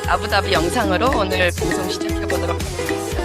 아부다비 영상으로 오늘 방송 시작해 보도록 하겠습니다.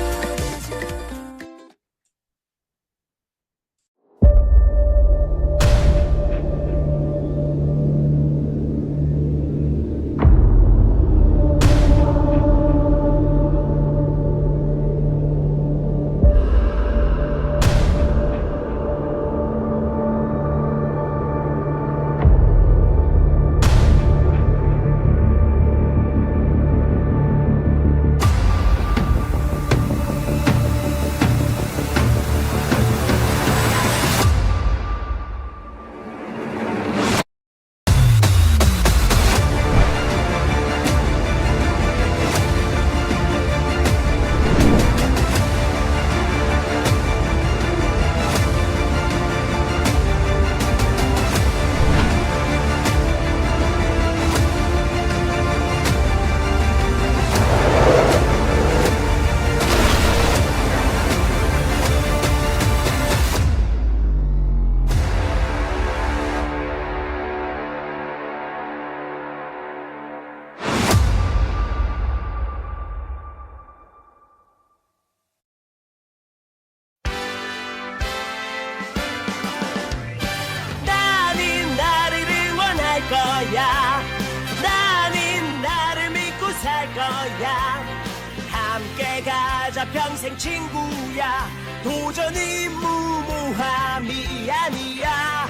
나는 나를 응원할 거야. 나는 나를 믿고 살 거야. 함께 가자 평생 친구야. 도전은 무모함이 아니야.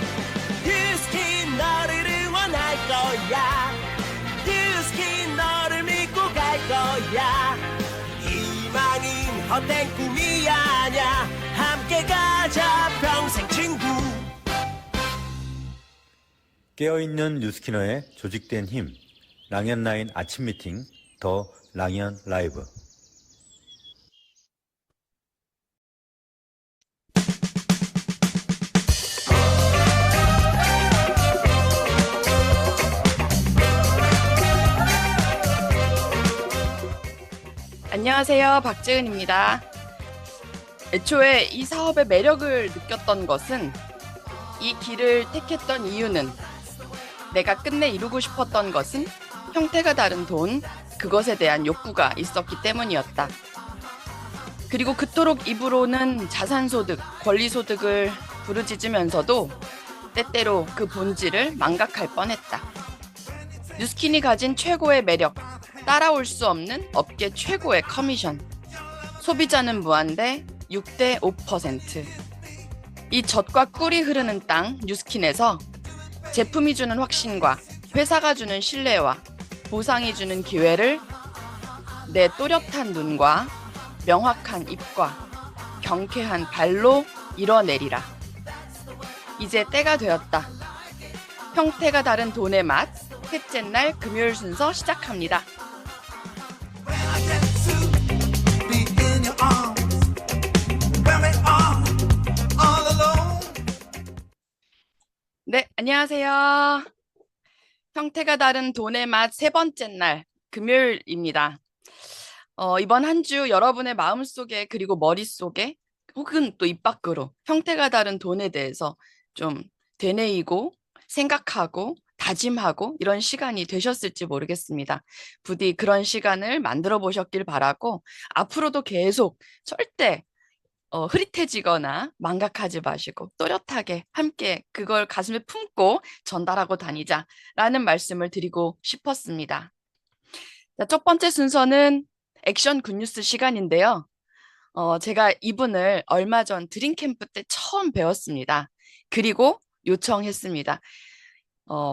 유스킨 너를 응원할 거야. 유스킨 너를 믿고 갈 거야. 희망은 헛된 꿈이 아냐. 함께 가자 평생 친구. 깨어있는 뉴스키너의 조직된 힘, 랑연라인 아침 미팅, 더 랑연 라이브. 안녕하세요, 박재은입니다. 애초에 이 사업의 매력을 느꼈던 것은 이 길을 택했던 이유는 내가 끝내 이루고 싶었던 것은 형태가 다른 돈, 그것에 대한 욕구가 있었기 때문이었다. 그리고 그토록 입으로는 자산소득, 권리소득을 부르짖으면서도 때때로 그 본질을 망각할 뻔했다. 뉴스킨이 가진 최고의 매력, 따라올 수 없는 업계 최고의 커미션. 소비자는 무한대 6대 5%. 이 젖과 꿀이 흐르는 땅 뉴스킨에서 제품이 주는 확신과 회사가 주는 신뢰와 보상이 주는 기회를 내 또렷한 눈과 명확한 입과 경쾌한 발로 이뤄내리라. 이제 때가 되었다. 형태가 다른 돈의 맛, 셋째 날 금요일 순서 시작합니다. 네, 안녕하세요. 형태가 다른 돈의 맛 세 번째 날 금요일입니다. 이번 한 주 여러분의 마음속에 그리고 머릿속에 혹은 또 입 밖으로 형태가 다른 돈에 대해서 좀 되뇌이고 생각하고 다짐하고 이런 시간이 되셨을지 모르겠습니다. 부디 그런 시간을 만들어 보셨길 바라고 앞으로도 계속 절대 흐릿해지거나 망각하지 마시고 또렷하게 함께 그걸 가슴에 품고 전달하고 다니자라는 말씀을 드리고 싶었습니다. 자, 첫 번째 순서는 액션 굿뉴스 시간인데요. 제가 이분을 얼마 전 드림캠프 때 처음 배웠습니다. 그리고 요청했습니다.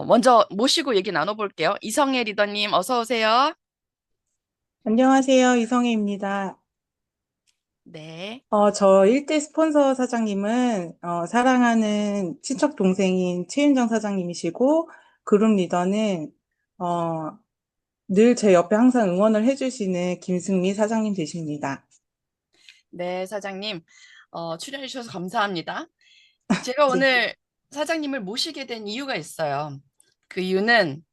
먼저 모시고 얘기 나눠볼게요. 이성애 리더님 어서 오세요. 안녕하세요. 이성혜입니다. 네. 저 일대 스폰서 사장님은 사랑하는 친척 동생인 최윤정 사장님이시고 그룹 리더는 늘 제 옆에 항상 응원을 해주시는 김승미 사장님 되십니다. 네, 사장님. 출연해 주셔서 감사합니다. 제가 네, 오늘 사장님을 모시게 된 이유가 있어요. 그 이유는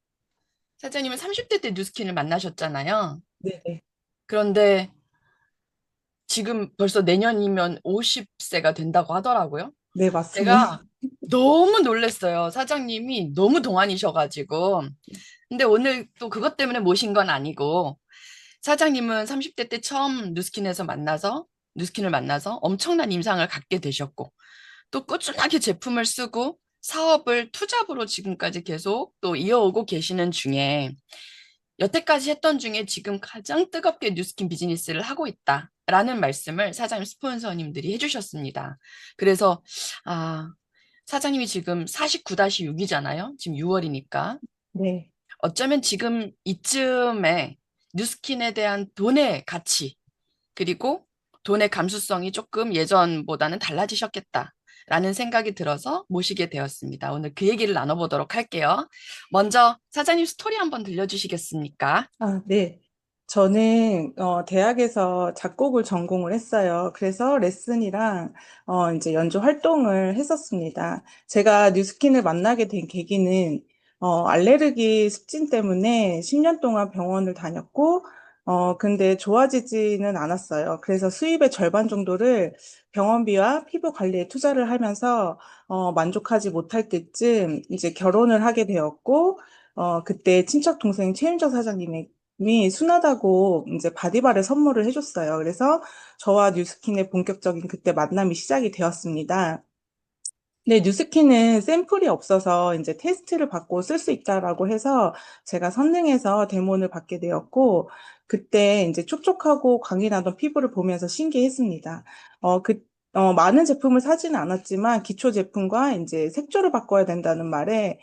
사장님은 30대 때 뉴스킨을 만나셨잖아요. 네, 네, 그런데 지금 벌써 내년이면 50세가 된다고 하더라고요. 네, 맞습니다. 제가 너무 놀랐어요. 사장님이 너무 동안이셔가지고. 근데 오늘 또 그것 때문에 모신 건 아니고 사장님은 30대 때 처음 뉴스킨을 만나서 엄청난 인상을 갖게 되셨고, 또 꾸준하게 제품을 쓰고 사업을 투잡으로 지금까지 계속 또 이어오고 계시는 중에 여태까지 했던 중에 지금 가장 뜨겁게 뉴스킨 비즈니스를 하고 있다라는 말씀을 사장님 스폰서님들이 해주셨습니다. 그래서 아, 사장님이 지금 49-6이잖아요. 지금 6월이니까. 네. 어쩌면 지금 이쯤에 뉴스킨에 대한 돈의 가치, 그리고 돈의 감수성이 조금 예전보다는 달라지셨겠다라는 생각이 들어서 모시게 되었습니다. 오늘 그 얘기를 나눠보도록 할게요. 먼저 사장님 스토리 한번 들려주시겠습니까? 아, 네. 저는 대학에서 작곡을 전공을 했어요. 그래서 레슨이랑 이제 연주 활동을 했었습니다. 제가 뉴스킨을 만나게 된 계기는 알레르기 습진 때문에 10년 동안 병원을 다녔고 근데 좋아지지는 않았어요. 그래서 수입의 절반 정도를 병원비와 피부 관리에 투자를 하면서 만족하지 못할 때쯤 이제 결혼을 하게 되었고 그때 친척 동생 최윤정 사장님이 순하다고 이제 바디바를 선물을 해줬어요. 그래서 저와 뉴스킨의 본격적인 그때 만남이 시작이 되었습니다. 네, 뉴스킨은 샘플이 없어서 이제 테스트를 받고 쓸 수 있다라고 해서 제가 선능해서 데모를 받게 되었고, 그때 이제 촉촉하고 광이 나던 피부를 보면서 신기했습니다. 많은 제품을 사지는 않았지만 기초 제품과 이제 색조를 바꿔야 된다는 말에,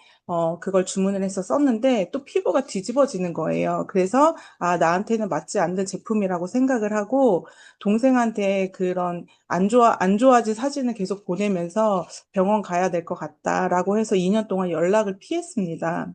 그걸 주문을 해서 썼는데 또 피부가 뒤집어지는 거예요. 그래서, 아, 나한테는 맞지 않는 제품이라고 생각을 하고, 동생한테 그런 안 좋아진 사진을 계속 보내면서 병원 가야 될 것 같다라고 해서 2년 동안 연락을 피했습니다.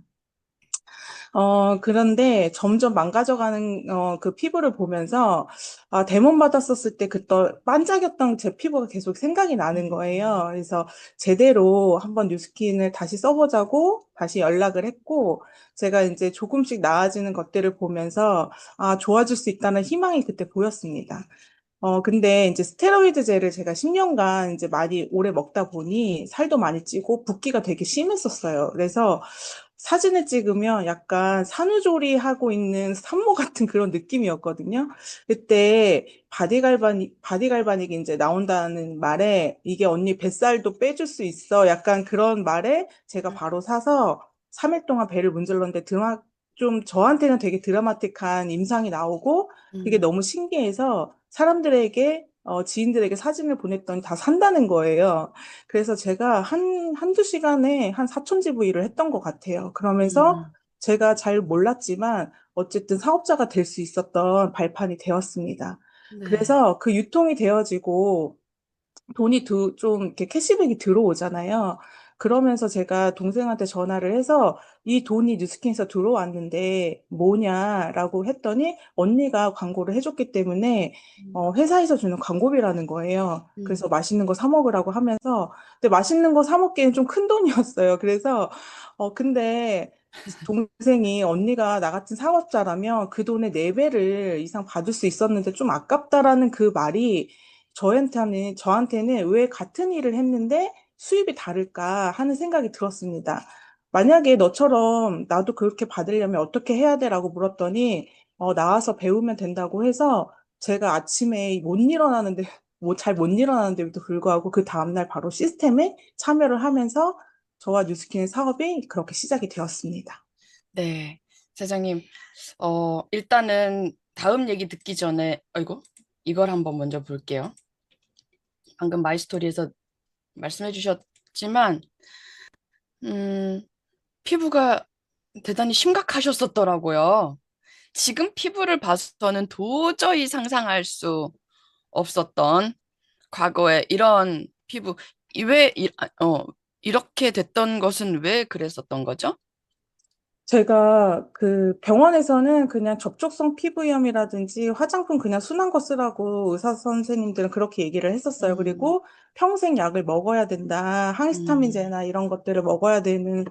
그런데 점점 망가져가는, 그 피부를 보면서, 아, 데몬 받았었을 때 그때 반짝였던 제 피부가 계속 생각이 나는 거예요. 그래서 제대로 한번 뉴스킨을 다시 써보자고 다시 연락을 했고, 제가 이제 조금씩 나아지는 것들을 보면서, 아, 좋아질 수 있다는 희망이 그때 보였습니다. 근데 이제 스테로이드 젤을 제가 10년간 이제 많이 오래 먹다 보니 살도 많이 찌고 붓기가 되게 심했었어요. 그래서 사진을 찍으면 약간 산후조리 하고 있는 산모 같은 그런 느낌이었거든요. 그때 바디갈바닉이 이제 나온다는 말에 이게 언니 뱃살도 빼줄 수 있어. 약간 그런 말에 제가 바로 사서 3일 동안 배를 문질렀는데 좀 저한테는 되게 드라마틱한 임상이 나오고 그게 음, 너무 신기해서 사람들에게, 지인들에게 사진을 보냈더니 다 산다는 거예요. 그래서 제가 한두 시간에 한 4,000GV를 했던 것 같아요. 그러면서 음, 제가 잘 몰랐지만 어쨌든 사업자가 될 수 있었던 발판이 되었습니다. 네. 그래서 그 유통이 되어지고 좀 이렇게 캐시백이 들어오잖아요. 그러면서 제가 동생한테 전화를 해서 이 돈이 뉴스킨에서 들어왔는데 뭐냐라고 했더니 언니가 광고를 해줬기 때문에 음, 회사에서 주는 광고비라는 거예요. 그래서 음, 맛있는 거 사 먹으라고 하면서 근데 맛있는 거 사 먹기엔 좀 큰 돈이었어요. 그래서 근데 동생이 언니가 나 같은 사업자라면 그 돈의 4배를 이상 받을 수 있었는데 좀 아깝다라는 그 말이 저한테는 왜 같은 일을 했는데 수입이 다를까 하는 생각이 들었습니다. 만약에 너처럼 나도 그렇게 받으려면 어떻게 해야 돼라고 물었더니, 나와서 배우면 된다고 해서 제가 아침에 못 일어나는데, 뭐 잘 못 일어나는데도 불구하고 그 다음날 바로 시스템에 참여를 하면서 저와 뉴스킨의 사업이 그렇게 시작이 되었습니다. 네. 사장님, 일단은 다음 얘기 듣기 전에, 아이고, 이걸 한번 먼저 볼게요. 방금 마이스토리에서 말씀해 주셨지만, 음, 피부가 대단히 심각하셨었더라고요. 지금 피부를 봐서는 도저히 상상할 수 없었던 과거에 이런 피부, 왜, 이렇게 됐던 것은 왜 그랬었던 거죠? 제가 그 병원에서는 그냥 접촉성 피부염이라든지 화장품 그냥 순한 거 쓰라고 의사 선생님들은 그렇게 얘기를 했었어요. 음, 그리고 평생 약을 먹어야 된다. 음, 항히스타민제나 이런 것들을 먹어야 되는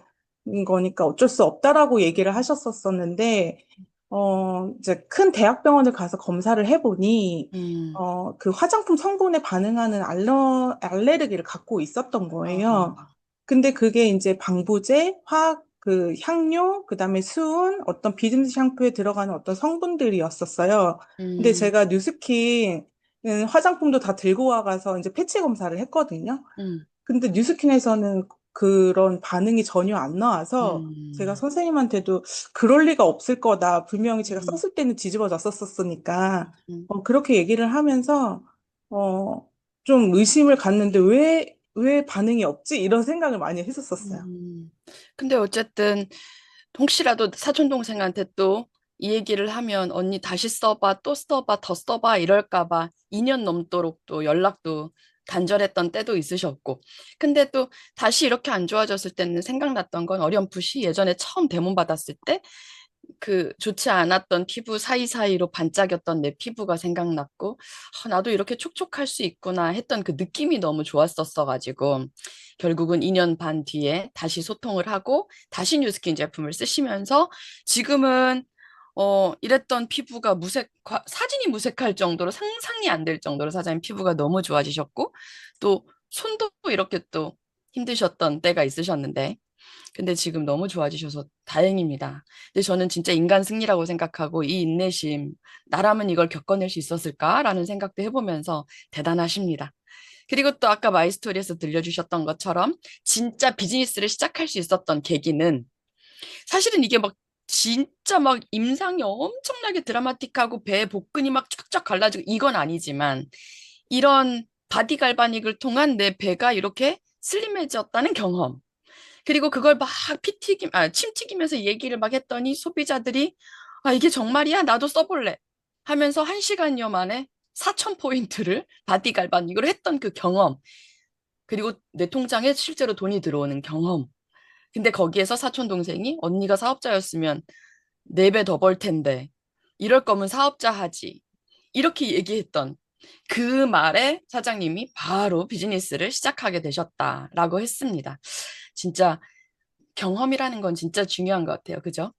거니까 어쩔 수 없다라고 얘기를 하셨었는데, 이제 큰 대학병원을 가서 검사를 해보니, 음, 그 화장품 성분에 반응하는 알레르기를 갖고 있었던 거예요. 아, 근데 그게 이제 방부제, 그 향료, 그다음에 수은, 어떤 비듬 샴푸에 들어가는 어떤 성분들이었었어요. 근데 음, 제가 뉴스킨은 화장품도 다 들고 와가서 이제 패치 검사를 했거든요. 음, 근데 뉴스킨에서는 그런 반응이 전혀 안 나와서 제가 음, 선생님한테도 그럴 리가 없을 거다. 분명히 제가 음, 썼을 때는 뒤집어졌었으니까 음, 그렇게 얘기를 하면서 어, 좀 의심을 갖는데 왜 반응이 없지? 이런 생각을 많이 했었었어요. 음. 근데 어쨌든 혹시라도 사촌 동생한테 또 이 얘기를 하면 언니 다시 써봐, 또 써봐, 더 써봐 이럴까 봐 2년 넘도록 또 연락도 단절했던 때도 있으셨고. 근데 또 다시 이렇게 안 좋아졌을 때는 생각났던 건 어렴풋이 예전에 처음 대문 받았을 때 그 좋지 않았던 피부 사이사이로 반짝였던 내 피부가 생각났고, 나도 이렇게 촉촉할 수 있구나 했던 그 느낌이 너무 좋았었어가지고, 결국은 2년 반 뒤에 다시 소통을 하고, 다시 뉴스킨 제품을 쓰시면서, 지금은, 이랬던 피부가 사진이 무색할 정도로 상상이 안 될 정도로 사장님 피부가 너무 좋아지셨고, 또 손도 이렇게 또 힘드셨던 때가 있으셨는데, 근데 지금 너무 좋아지셔서 다행입니다. 근데 저는 진짜 인간 승리라고 생각하고 이 인내심, 나라면 이걸 겪어낼 수 있었을까라는 생각도 해보면서 대단하십니다. 그리고 또 아까 마이스토리에서 들려주셨던 것처럼 진짜 비즈니스를 시작할 수 있었던 계기는 사실은 이게 막 진짜 막 임상이 엄청나게 드라마틱하고 배 복근이 막 쫙쫙 갈라지고 이건 아니지만 이런 바디 갈바닉을 통한 내 배가 이렇게 슬림해졌다는 경험. 그리고 그걸 막 침 튀기면서 얘기를 막 했더니 소비자들이 이게 정말이야? 나도 써볼래. 하면서 1시간여 만에 4,000포인트를 바디 갈바닉으로 했던 그 경험. 그리고 내 통장에 실제로 돈이 들어오는 경험. 근데 거기에서 사촌 동생이 언니가 사업자였으면 4배 더 벌 텐데. 이럴 거면 사업자 하지. 이렇게 얘기했던 그 말에 사장님이 바로 비즈니스를 시작하게 되셨다라고 했습니다. 진짜 경험이라는 건 진짜 중요한 것 같아요. 그죠?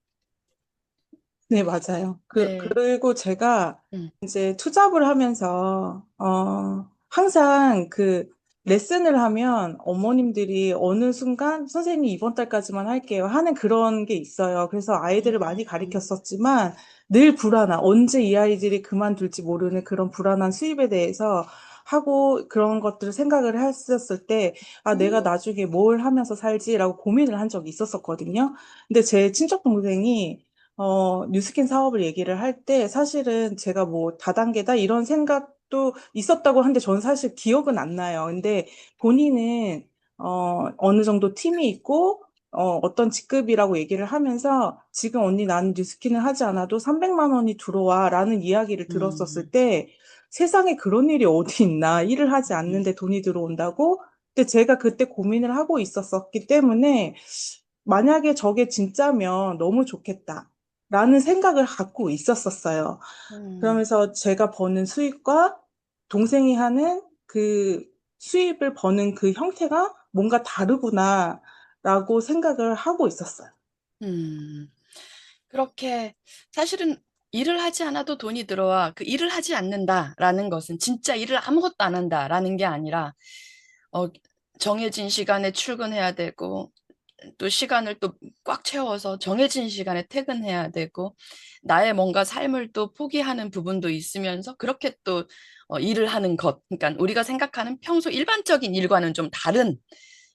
네, 맞아요. 네. 그리고 제가 음, 이제 투잡을 하면서, 항상 그 레슨을 하면 어머님들이 어느 순간 선생님 이번 달까지만 할게요 하는 그런 게 있어요. 그래서 아이들을 많이 음, 가르쳤었지만 늘 불안한, 언제 이 아이들이 그만둘지 모르는 그런 불안한 수입에 대해서 하고 그런 것들을 생각을 했었을 때, 내가 나중에 뭘 하면서 살지라고 고민을 한 적이 있었었거든요. 근데 제 친척 동생이 뉴스킨 사업을 얘기를 할 때 사실은 제가 뭐 다단계다 이런 생각도 있었다고 하는데 저는 사실 기억은 안 나요. 근데 본인은 어느 정도 팀이 있고 어떤 직급이라고 얘기를 하면서 지금 언니 나는 뉴스킨을 하지 않아도 300만 원이 들어와라는 이야기를 들었었을 음, 때 세상에 그런 일이 어디 있나 일을 하지 음, 않는데 돈이 들어온다고? 근데 제가 그때 고민을 하고 있었었기 때문에 만약에 저게 진짜면 너무 좋겠다. 라는 생각을 갖고 있었었어요. 음, 그러면서 제가 버는 수입과 동생이 하는 그 수입을 버는 그 형태가 뭔가 다르구나, 라고 생각을 하고 있었어요. 음. 그렇게 사실은 일을 하지 않아도 돈이 들어와 그 일을 하지 않는다라는 것은 진짜 일을 아무것도 안 한다라는 게 아니라 어, 정해진 시간에 출근해야 되고 또 시간을 또 꽉 채워서 정해진 시간에 퇴근해야 되고 나의 뭔가 삶을 또 포기하는 부분도 있으면서 그렇게 또 일을 하는 것. 그러니까 우리가 생각하는 평소 일반적인 일과는 좀 다른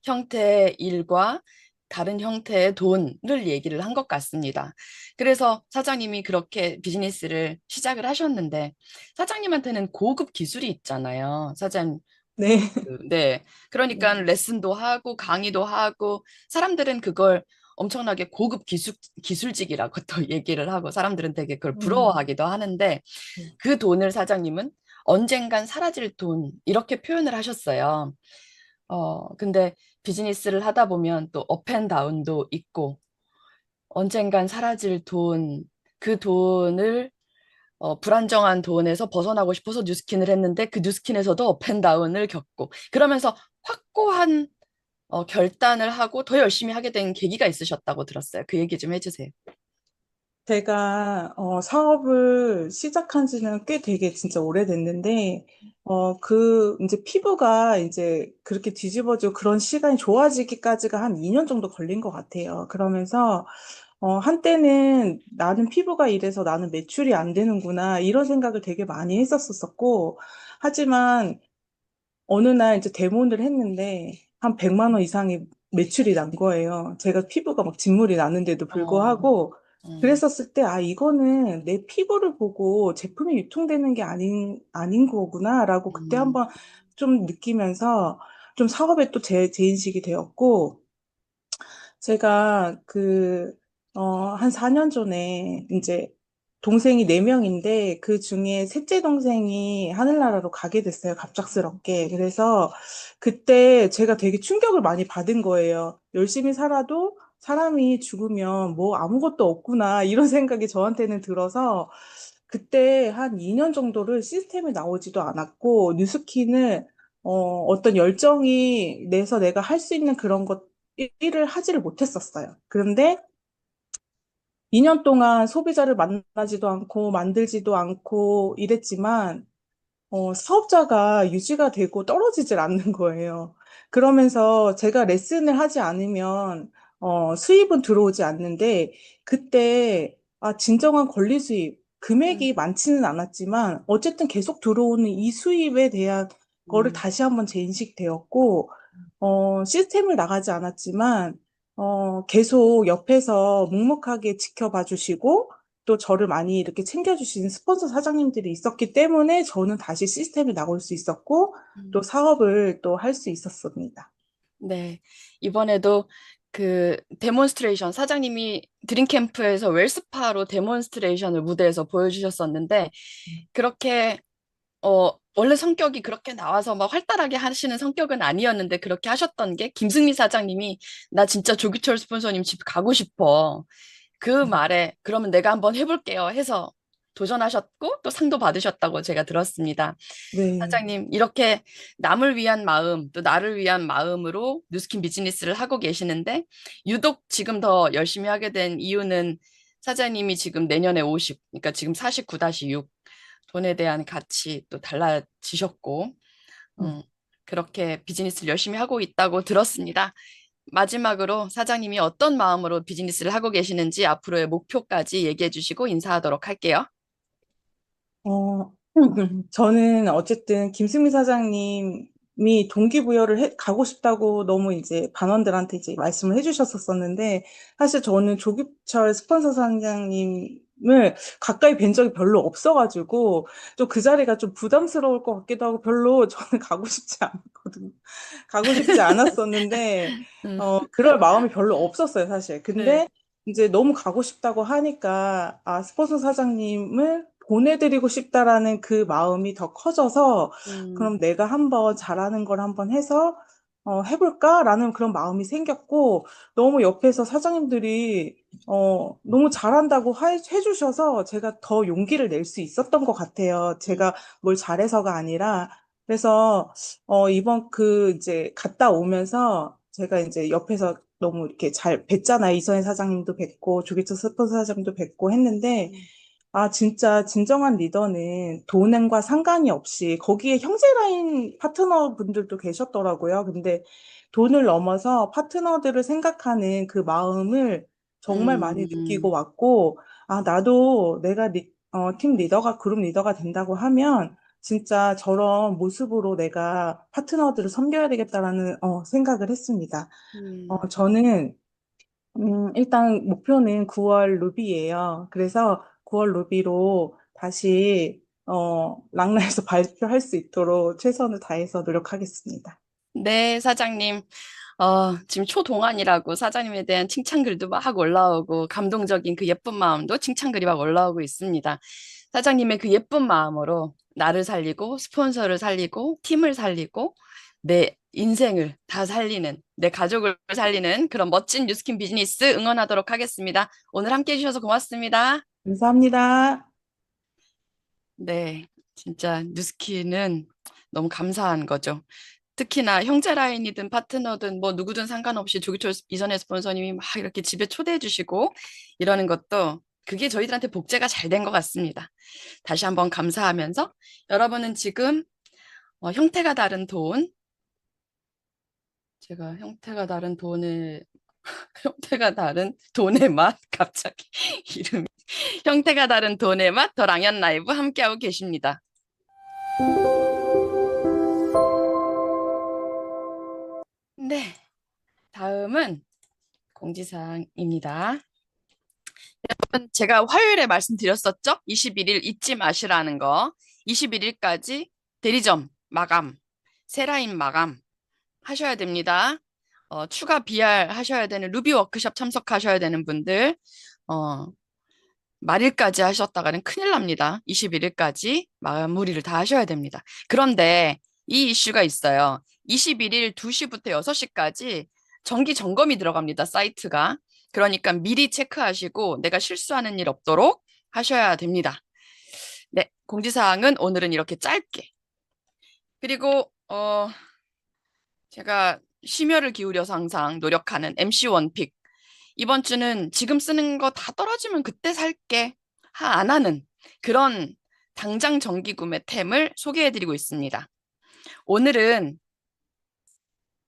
형태의 일과 다른 형태의 돈을 얘기를 한 것 같습니다. 그래서 사장님이 그렇게 비즈니스를 시작을 하셨는데 사장님한테는 고급 기술이 있잖아요. 네. 네. 그러니까 레슨도 하고 강의도 하고 사람들은 그걸 엄청나게 고급 기술직이라고 또 얘기를 하고 사람들은 되게 그걸 음, 부러워하기도 하는데 네. 그 돈을 사장님은 언젠간 사라질 돈 이렇게 표현을 하셨어요. 근데 비즈니스를 하다 보면 또 업앤다운도 있고 언젠간 사라질 돈, 그 돈을 불안정한 돈에서 벗어나고 싶어서 뉴스킨을 했는데 그 뉴스킨에서도 업앤다운을 겪고 그러면서 확고한 결단을 하고 더 열심히 하게 된 계기가 있으셨다고 들었어요. 그 얘기 좀 해주세요. 사업을 시작한 지는 꽤 되게 진짜 오래됐는데, 이제 피부가 이제 그렇게 뒤집어지고 그런 시간이 좋아지기까지가 한 2년 정도 걸린 것 같아요. 그러면서, 한때는 나는 피부가 이래서 나는 매출이 안 되는구나, 이런 생각을 되게 많이 했었었고, 하지만 어느 날 이제 데모를 했는데 한 100만 원 이상의 매출이 난 거예요. 제가 피부가 막 진물이 나는데도 어, 불구하고 음, 그랬었을 때, 아, 이거는 내 피부를 보고 제품이 유통되는 게 아닌 거구나라고 그때 음, 한번 좀 느끼면서 좀 사업에 또 재인식이 되었고, 제가 한 4년 전에 이제 동생이 4명인데 그 중에 셋째 동생이 하늘나라로 가게 됐어요. 갑작스럽게. 그래서 그때 제가 되게 충격을 많이 받은 거예요. 열심히 살아도 사람이 죽으면 뭐 아무것도 없구나, 이런 생각이 저한테는 들어서 그때 한 2년 정도를 시스템이 나오지도 않았고 뉴스킨을 어떤 열정이 내서 내가 할 수 있는 그런 것 일을 하지를 못했었어요. 그런데 2년 동안 소비자를 만나지도 않고 만들지도 않고 이랬지만 사업자가 유지가 되고 떨어지질 않는 거예요. 그러면서 제가 레슨을 하지 않으면 수입은 들어오지 않는데 그때 진정한 권리 수입, 금액이 많지는 않았지만 어쨌든 계속 들어오는 이 수입에 대한 거를 음, 다시 한번 재인식되었고 시스템을 나가지 않았지만 계속 옆에서 묵묵하게 지켜봐 주시고 또 저를 많이 이렇게 챙겨주시는 스폰서 사장님들이 있었기 때문에 저는 다시 시스템에 나올 수 있었고 또 음. 사업을 또 할 수 있었습니다. 네. 이번에도 그 데몬스트레이션 사장님이 드림캠프에서 웰스파로 데몬스트레이션을 무대에서 보여주셨었는데 그렇게 원래 성격이 그렇게 나와서 막 활달하게 하시는 성격은 아니었는데 그렇게 하셨던 게 김승미 사장님이 나 진짜 조기철 스폰서님 집 가고 싶어. 그 말에 그러면 내가 한번 해볼게요 해서 도전하셨고 또 상도 받으셨다고 제가 들었습니다. 네. 사장님, 이렇게 남을 위한 마음, 또 나를 위한 마음으로 뉴스킨 비즈니스를 하고 계시는데 유독 지금 더 열심히 하게 된 이유는 사장님이 지금 내년에 50, 그러니까 지금 49-6 돈에 대한 가치 또 달라지셨고 음, 그렇게 비즈니스를 열심히 하고 있다고 들었습니다. 마지막으로 사장님이 어떤 마음으로 비즈니스를 하고 계시는지 앞으로의 목표까지 얘기해 주시고 인사하도록 할게요. 어, 저는 어쨌든 김승미 사장님이 가고 싶다고 너무 이제 반원들한테 이제 말씀을 해주셨었는데, 사실 저는 조기철 스폰서 사장님을 가까이 뵌 적이 별로 없어가지고, 좀 그 자리가 좀 부담스러울 것 같기도 하고, 별로 저는 가고 싶지 않거든요. 가고 싶지 않았었는데, 음, 그럴 마음이 별로 없었어요, 사실. 네. 근데 이제 너무 가고 싶다고 하니까, 스폰서 사장님을 보내드리고 싶다라는 그 마음이 더 커져서, 음, 그럼 내가 한번 잘하는 걸 한번 해서, 해볼까라는 그런 마음이 생겼고, 너무 옆에서 사장님들이, 너무 잘한다고 해주셔서 제가 더 용기를 낼 수 있었던 것 같아요. 음, 제가 뭘 잘해서가 아니라. 그래서, 이번 이제 갔다 오면서 제가 이제 옆에서 너무 이렇게 잘 뵀잖아요. 이선희 사장님도 뵀고, 조기철 스폰서 사장님도 뵀고 했는데, 진짜 진정한 리더는 돈과 상관이 없이, 거기에 형제라인 파트너 분들도 계셨더라고요. 근데 돈을 넘어서 파트너들을 생각하는 그 마음을 정말 많이 느끼고 음, 왔고, 나도 내가 팀 리더가, 그룹 리더가 된다고 하면, 진짜 저런 모습으로 내가 파트너들을 섬겨야 되겠다라는 생각을 했습니다. 음. 일단 목표는 9월 루비예요. 그래서 9월 루비로 다시 랑라에서 발표할 수 있도록 최선을 다해서 노력하겠습니다. 네, 사장님. 지금 초동안이라고 사장님에 대한 칭찬글도 막 올라오고 감동적인 그 예쁜 마음도 칭찬글이 막 올라오고 있습니다. 사장님의 그 예쁜 마음으로 나를 살리고 스폰서를 살리고 팀을 살리고 내 인생을 다 살리는 내 가족을 살리는 그런 멋진 뉴스킨 비즈니스 응원하도록 하겠습니다. 오늘 함께 해주셔서 고맙습니다. 감사합니다. 네, 진짜 뉴스킨은 너무 감사한 거죠. 특히나 형제 라인이든 파트너든 뭐 누구든 상관없이 조기철 이전의 스폰서님이 막 이렇게 집에 초대해 주시고 이러는 것도 그게 저희들한테 복제가 잘 된 것 같습니다. 다시 한번 감사하면서 여러분은 지금 형태가 다른 돈, 제가 형태가 다른 돈의 형태가 다른 돈의 맛 갑자기 이름이 형태가 다른 돈의 맛 더 랑연 라이브 함께하고 계십니다. 네, 다음은 공지사항입니다. 여러분, 제가 화요일에 말씀드렸었죠? 21일 잊지 마시라는 거. 21일까지 대리점 마감, 세라인 마감 하셔야 됩니다. 추가 BR 하셔야 되는 루비 워크숍 참석하셔야 되는 분들, 말일까지 하셨다가는 큰일 납니다. 21일까지 마무리를 다 하셔야 됩니다. 그런데 이 이슈가 있어요. 21일 2시부터 6시까지 정기 점검이 들어갑니다. 사이트가. 그러니까 미리 체크하시고 내가 실수하는 일 없도록 하셔야 됩니다. 네, 공지사항은 오늘은 이렇게 짧게. 그리고 제가 심혈을 기울여서 항상 노력하는 MC 원픽. 이번 주는 지금 쓰는 거 다 떨어지면 그때 살게 안 하는 그런 당장 정기 구매템을 소개해드리고 있습니다. 오늘은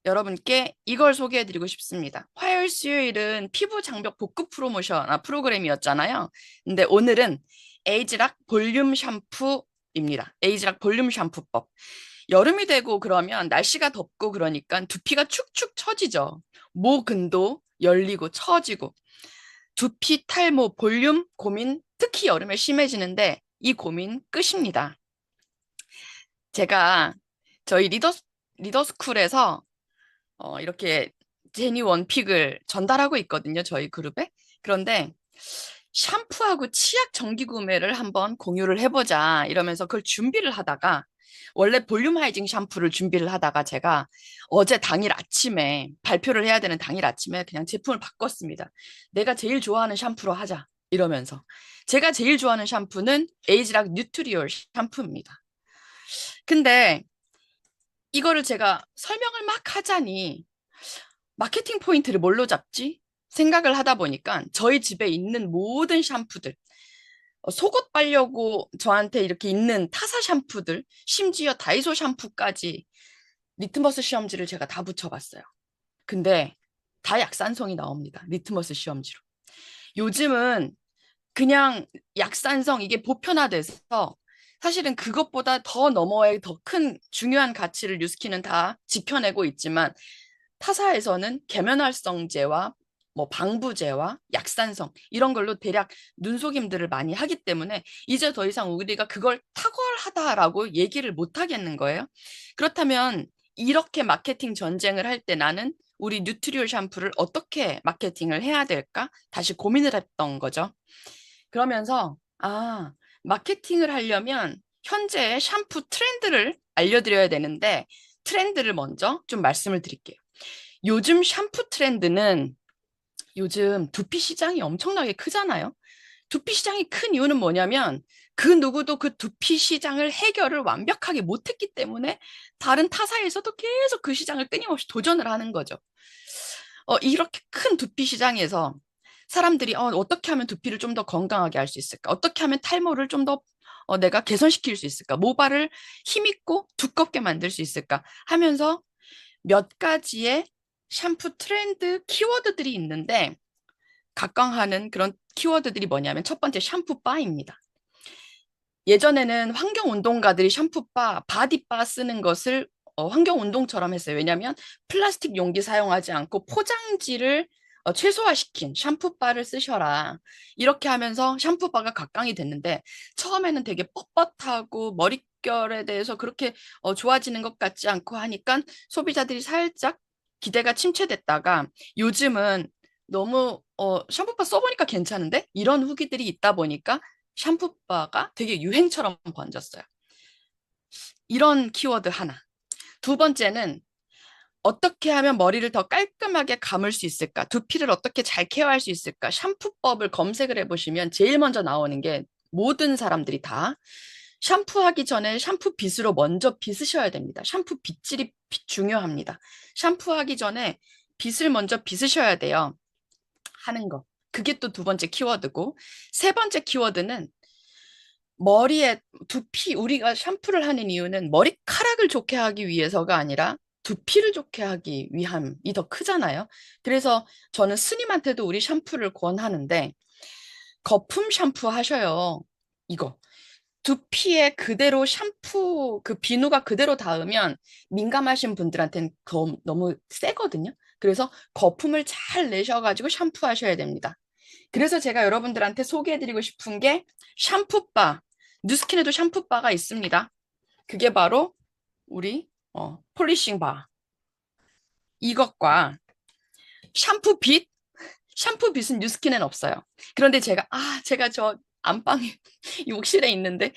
여러분께 이걸 소개해드리고 싶습니다. 화요일, 수요일은 피부 장벽 복구 프로그램이었잖아요. 근데 오늘은 에이지락 볼륨 샴푸입니다. 에이지락 볼륨 샴푸법. 여름이 되고 그러면 날씨가 덥고 그러니까 두피가 축축 처지죠. 모근도 열리고 처지고 두피 탈모 볼륨 고민 특히 여름에 심해지는데 이 고민 끝입니다. 제가 저희 리더스쿨에서 이렇게 제니 원픽을 전달하고 있거든요. 저희 그룹에. 그런데 샴푸하고 치약 정기 구매를 한번 공유를 해보자 이러면서 그걸 준비를 하다가 원래 볼륨하이징 샴푸를 준비를 하다가 제가 어제 당일 아침에 발표를 해야 되는 당일 아침에 그냥 제품을 바꿨습니다. 내가 제일 좋아하는 샴푸로 하자 이러면서 제가 제일 좋아하는 샴푸는 에이지락 뉴트리얼 샴푸입니다. 근데 이거를 제가 설명을 막 하자니 마케팅 포인트를 뭘로 잡지? 생각을 하다 보니까 저희 집에 있는 모든 샴푸들 속옷 빨려고 저한테 이렇게 있는 타사 샴푸들 심지어 다이소 샴푸까지 리트머스 시험지를 제가 다 붙여봤어요. 근데 다 약산성이 나옵니다. 리트머스 시험지로. 요즘은 그냥 약산성 이게 보편화돼서 사실은 그것보다 더 너머의 더 큰 중요한 가치를 뉴스킨은 다 지켜내고 있지만 타사에서는 계면활성제와 뭐 방부제와 약산성 이런 걸로 대략 눈속임들을 많이 하기 때문에 이제 더 이상 우리가 그걸 탁월하다라고 얘기를 못 하겠는 거예요. 그렇다면 이렇게 마케팅 전쟁을 할 때 나는 우리 뉴트리얼 샴푸를 어떻게 마케팅을 해야 될까? 다시 고민을 했던 거죠. 그러면서 마케팅을 하려면 현재 샴푸 트렌드를 알려드려야 되는데 트렌드를 먼저 좀 말씀을 드릴게요. 요즘 샴푸 트렌드는 요즘 두피 시장이 엄청나게 크잖아요. 두피 시장이 큰 이유는 뭐냐면 그 누구도 그 두피 시장을 해결을 완벽하게 못했기 때문에 다른 타사에서도 계속 그 시장을 끊임없이 도전을 하는 거죠. 이렇게 큰 두피 시장에서 사람들이 어떻게 하면 두피를 좀 더 건강하게 할 수 있을까? 어떻게 하면 탈모를 좀 더 내가 개선시킬 수 있을까? 모발을 힘있고 두껍게 만들 수 있을까? 하면서 몇 가지의 샴푸 트렌드 키워드들이 있는데 각광하는 그런 키워드들이 뭐냐면 첫 번째 샴푸바입니다. 예전에는 환경운동가들이 샴푸바, 바디바 쓰는 것을 환경운동처럼 했어요. 왜냐하면 플라스틱 용기 사용하지 않고 포장지를 최소화시킨 샴푸바를 쓰셔라. 이렇게 하면서 샴푸바가 각광이 됐는데 처음에는 되게 뻣뻣하고 머릿결에 대해서 그렇게 좋아지는 것 같지 않고 하니까 소비자들이 살짝 기대가 침체됐다가 요즘은 너무 샴푸바 써보니까 괜찮은데? 이런 후기들이 있다 보니까 샴푸바가 되게 유행처럼 번졌어요. 이런 키워드 하나. 두 번째는 어떻게 하면 머리를 더 깔끔하게 감을 수 있을까? 두피를 어떻게 잘 케어할 수 있을까? 샴푸법을 검색을 해보시면 제일 먼저 나오는 게 모든 사람들이 다 샴푸하기 전에 샴푸 빗으로 먼저 빗으셔야 됩니다. 샴푸 빗질이 중요합니다. 샴푸하기 전에 빗을 먼저 빗으셔야 돼요. 하는 거. 그게 또 두 번째 키워드고, 세 번째 키워드는 머리에 두피, 우리가 샴푸를 하는 이유는 머리카락을 좋게 하기 위해서가 아니라 두피를 좋게 하기 위함이 더 크잖아요. 그래서 저는 스님한테도 우리 샴푸를 권하는데, 거품 샴푸 하셔요. 이거. 두피에 그대로 샴푸, 그 비누가 그대로 닿으면 민감하신 분들한테는 너무 세거든요. 그래서 거품을 잘 내셔가지고 샴푸하셔야 됩니다. 그래서 제가 여러분들한테 소개해드리고 싶은 게 샴푸바, 뉴스킨에도 샴푸바가 있습니다. 그게 바로 우리 폴리싱 바. 이것과 샴푸빗, 샴푸빗은 뉴스킨엔 없어요. 그런데 제가 저 안방에 욕실에 있는데,